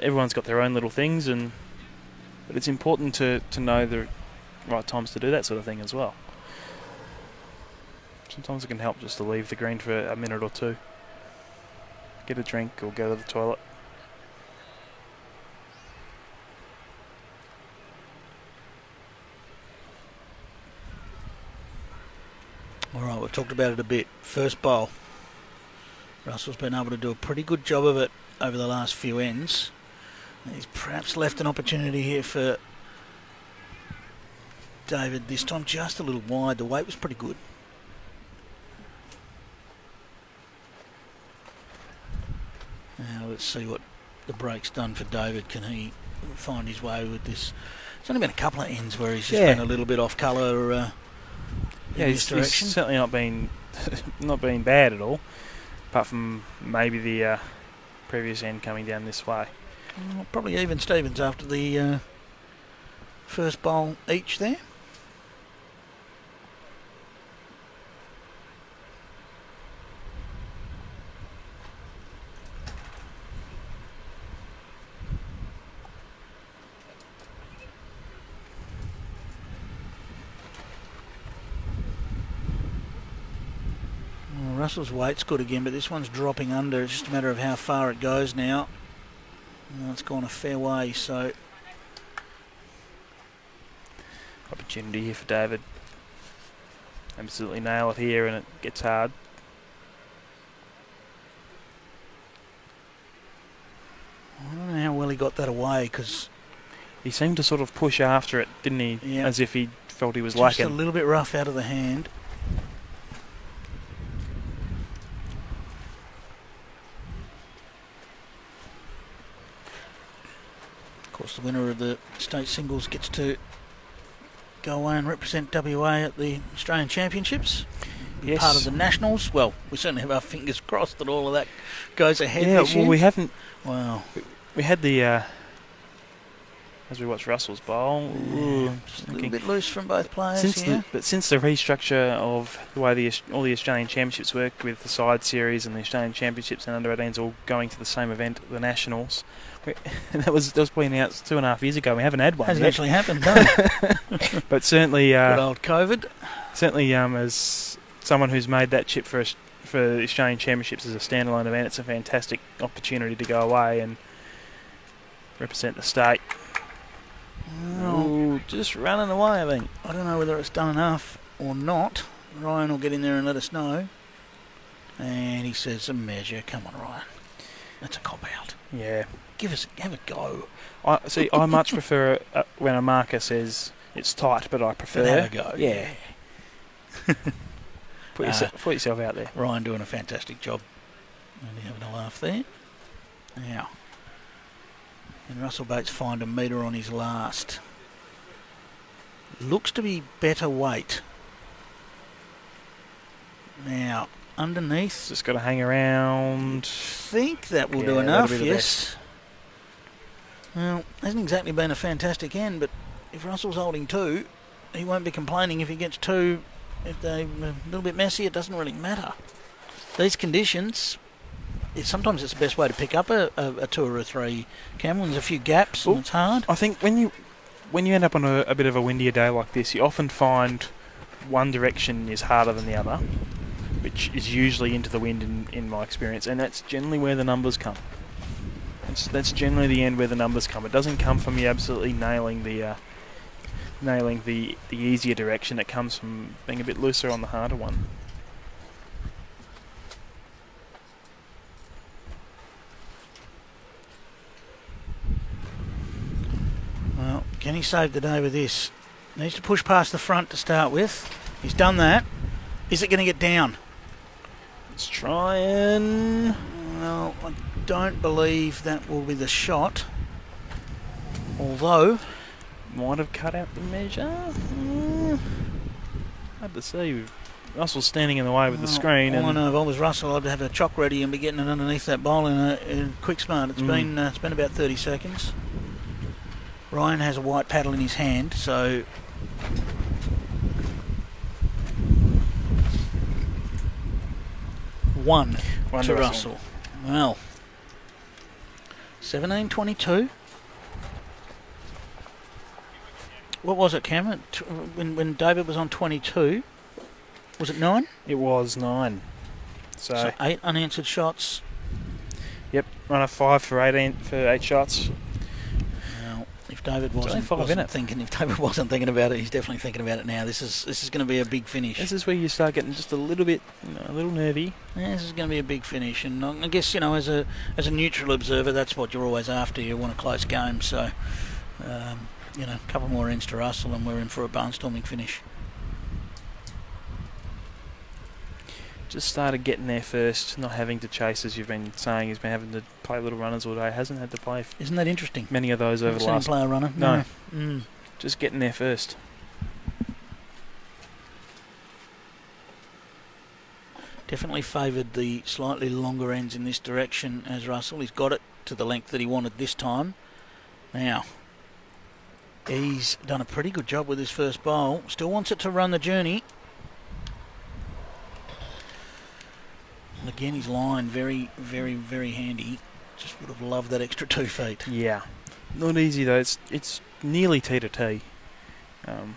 everyone's got their own little things, but it's important to know the right times to do that sort of thing as well. Sometimes it can help just to leave the green for a minute or two, get a drink or go to the toilet. All right, we've talked about it a bit. First bowl. Russell's been able to do a pretty good job of it over the last few ends. He's perhaps left an opportunity here for David this time, just a little wide. The weight was pretty good. Now let's see what the break's done for David. Can he find his way with this? It's only been a couple of ends where he's just been a little bit off colour. He's certainly not been bad at all, apart from maybe the previous end coming down this way. Probably even Stevens after the first bowl each there. Russell's weight's good again, but this one's dropping under. It's just a matter of how far it goes now. Well, it's gone a fair way, so... Opportunity here for David. Absolutely nail it here, and it gets hard. I don't know how well he got that away, because... He seemed to sort of push after it, didn't he? Yeah. As if he felt he was just lacking. a little bit rough out of the hand. Of course, the winner of the state singles gets to go away and represent WA at the Australian Championships. Yes. Part of the nationals. Well, we certainly have our fingers crossed that all of that goes ahead Yeah, this year. well, we haven't... Wow. We had the... as we watched Russell's bowl... Just a little bit loose from both players since here. the restructure of the way all the Australian Championships work with the side series and the Australian Championships and under-18s all going to the same event, the Nationals, that was probably announced 2.5 years ago. We haven't had one Hasn't yet. actually happened, no. But certainly... Good old COVID. Certainly, as someone who's made that trip for the Australian Championships as a standalone event, it's a fantastic opportunity to go away and represent the state. Ooh, just running away, I think. I don't know whether it's done enough or not. Ryan will get in there and let us know. And he says a measure. Come on, Ryan. That's a cop-out. Yeah. Have a go. I much prefer when a marker says it's tight, but I prefer... Have a go. Yeah. Put yourself out there. Ryan doing a fantastic job. Only having a laugh there. Now. And Russell Bates find a metre on his last. Looks to be better weight. Now, underneath. Just got to hang around. Think that will do Yeah, enough, that'll be the yes. Well, hasn't exactly been a fantastic end, but if Russell's holding 2, he won't be complaining if he gets 2. If they're a little bit messy, it doesn't really matter. These conditions, sometimes it's the best way to pick up a 2 or a 3 camel. There's a few gaps and it's hard. I think when you end up on a bit of a windier day like this, you often find one direction is harder than the other, which is usually into the wind in my experience, and that's generally where the numbers come. That's generally the end where the numbers come. It doesn't come from you absolutely nailing the easier direction. It comes from being a bit looser on the harder one. Well, can he save the day with this? Needs to push past the front to start with. He's done that. Is it going to get down? Let's try and... Well, I don't believe that will be the shot. Although... Might have cut out the measure. Hard to see. Russell's standing in the way with the screen. I know if I was Russell, I'd have a chock ready and be getting it underneath that bowl in a quick smart. It's been about 30 seconds. Ryan has a white paddle in his hand, so... One to Russell. Well, 17.22. What was it, Cam? When David was on 22, was it 9? It was 9. So 8 unanswered shots. Yep, run a 5 for 8 shots. Now, if David wasn't thinking about it, he's definitely thinking about it now. This is going to be a big finish. This is where you start getting just a little bit, a little nervy. Yeah, this is going to be a big finish, and I guess as a neutral observer, that's what you're always after. You want a close game, so. A couple more ends to Russell and we're in for a barnstorming finish. Just started getting there first, not having to chase, as you've been saying. He's been having to play little runners all day. Hasn't had to play. Isn't that interesting? Many of those over the last. Play a runner? No. Mm. Just getting there first. Definitely favoured the slightly longer ends in this direction as Russell. He's got it to the length that he wanted this time. Now. He's done a pretty good job with his first bowl. Still wants it to run the journey. And again, his line very, very, very handy. Just would have loved that extra 2 feet. Yeah, not easy though. It's nearly tee to tee, and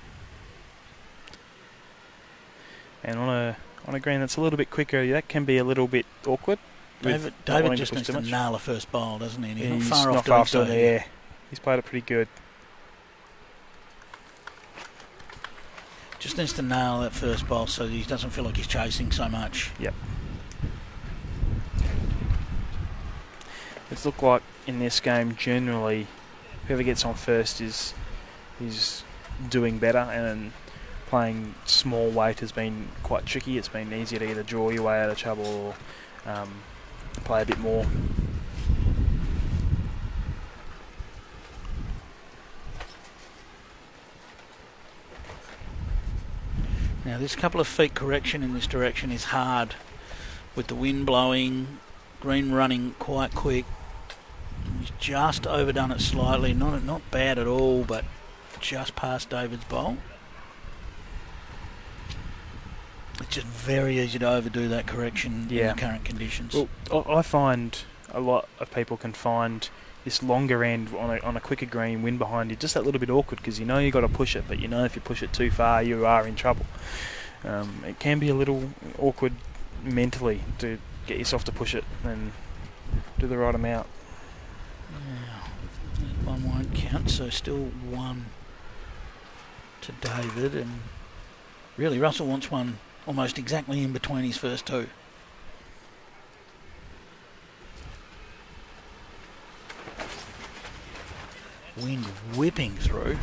on on a green that's a little bit quicker, that can be a little bit awkward. David just needs to nail a first bowl, doesn't he? And he's He's not far off doing so. Yeah, he's played it pretty good. Just needs to nail that first bowl so he doesn't feel like he's chasing so much. Yep. It's looked like in this game generally whoever gets on first is doing better, and playing small weight has been quite tricky. It's been easier to either draw your way out of trouble or play a bit more. Now this couple of feet correction in this direction is hard with the wind blowing, green running quite quick. He's just overdone it slightly, not bad at all, but just past David's bowl. It's just very easy to overdo that correction in the current conditions. Well, I find a lot of people can find this longer end on a quicker green, wind behind you, just that little bit awkward because you know you've got to push it, but you know if you push it too far you are in trouble. It can be a little awkward mentally to get yourself to push it and do the right amount. Yeah, one won't count, so still one to David, and really Russell wants one almost exactly in between his first two. Wind whipping through.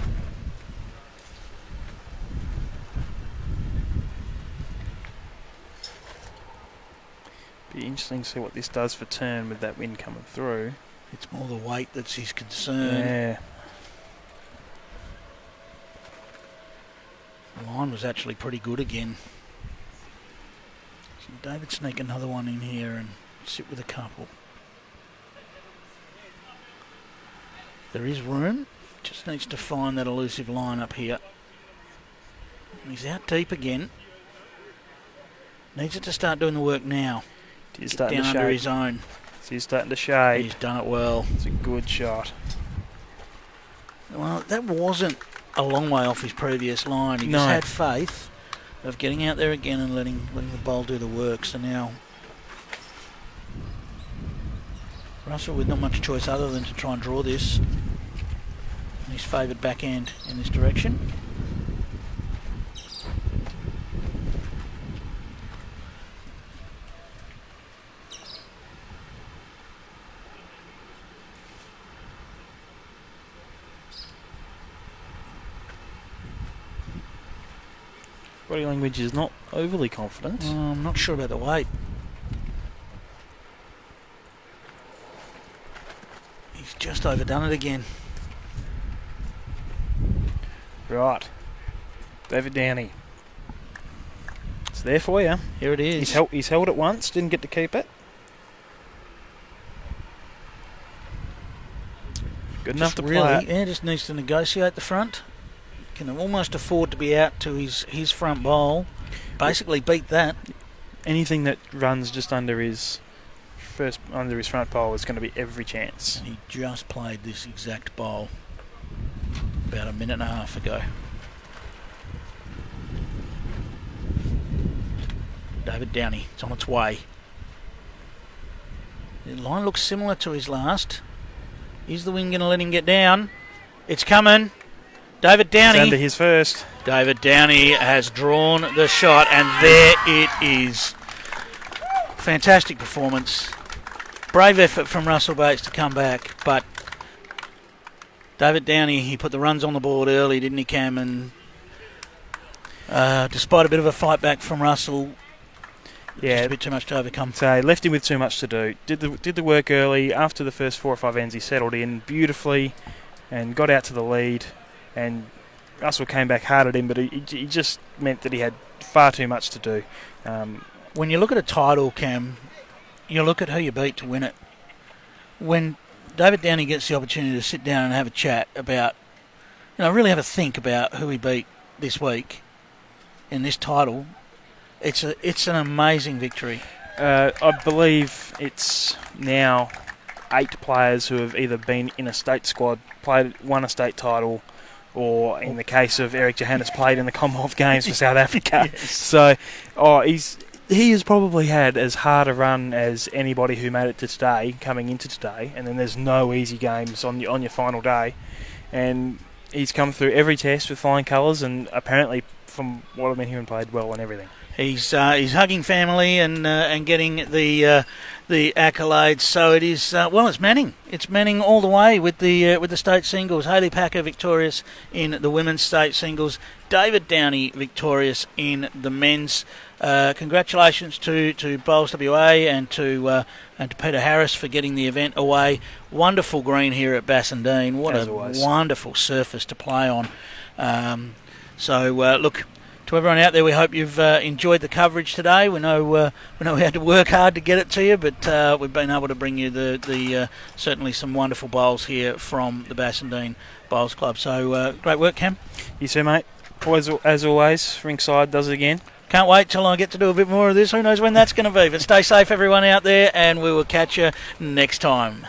Be interesting to see what this does for turn with that wind coming through. It's more the weight that's his concern. Yeah. The line was actually pretty good again. So David sneak another one in here and sit with a couple. There is room, just needs to find that elusive line up here. He's out deep again. Needs it to start doing the work now. He's Get down under his own. He's starting to shade. He's done it well. It's a good shot. Well, that wasn't a long way off his previous line. He just had faith of getting out there again and letting the bowl do the work. So now Russell with not much choice other than to try and draw this. And his favoured backhand in this direction. Body language is not overly confident. I'm not sure about the weight. He's just overdone it again. Right. David Downey. It's there for you. Here it is. He's held it once, didn't get to keep it. Good enough to play it. Yeah, just needs to negotiate the front. Can almost afford to be out to his front bowl. Basically beat that. Anything that runs just under his front bowl is going to be every chance. And he just played this exact bowl about a minute and a half ago. David Downey, it's on its way. The line looks similar to his last. Is the wind going to let him get down? It's coming. David Downey. It's under his first. David Downey has drawn the shot, and there it is. Fantastic performance. Brave effort from Russell Bates to come back, but David Downey, he put the runs on the board early, didn't he, Cam? And despite a bit of a fight back from Russell, just a bit too much to overcome. So left him with too much to do. Did the work early. After the first 4 or 5 ends, he settled in beautifully and got out to the lead. And Russell came back hard at him, but he just meant that he had far too much to do. When you look at a title, Cam, you look at who you beat to win it. When David Downey gets the opportunity to sit down and have a chat about, really have a think about who he beat this week in this title, it's an amazing victory. I believe it's now 8 players who have either been in a state squad, won a state title, or in the case of Eric Johannes, played in the Commonwealth Games for South Africa. Yes. So, he has probably had as hard a run as anybody who made it to today, coming into today, and then there's no easy games on your final day, and he's come through every test with flying colours, and apparently, from what I've been hearing, played well and everything. He's hugging family and getting the accolades. So it is. It's Manning. It's Manning all the way with the state singles. Hayley Packer victorious in the women's state singles. David Downey victorious in the men's. Congratulations to Bowls WA and to Peter Harris for getting the event away. Wonderful green here at Bassendean. What As a always. wonderful surface to play on. Look. To everyone out there, we hope you've enjoyed the coverage today. We know we had to work hard to get it to you, but we've been able to bring you the certainly some wonderful bowls here from the Bassendean Bowls Club. So great work, Cam. You too, mate. As always, ringside does it again. Can't wait till I get to do a bit more of this. Who knows when that's going to be? But stay safe, everyone out there, and we will catch you next time.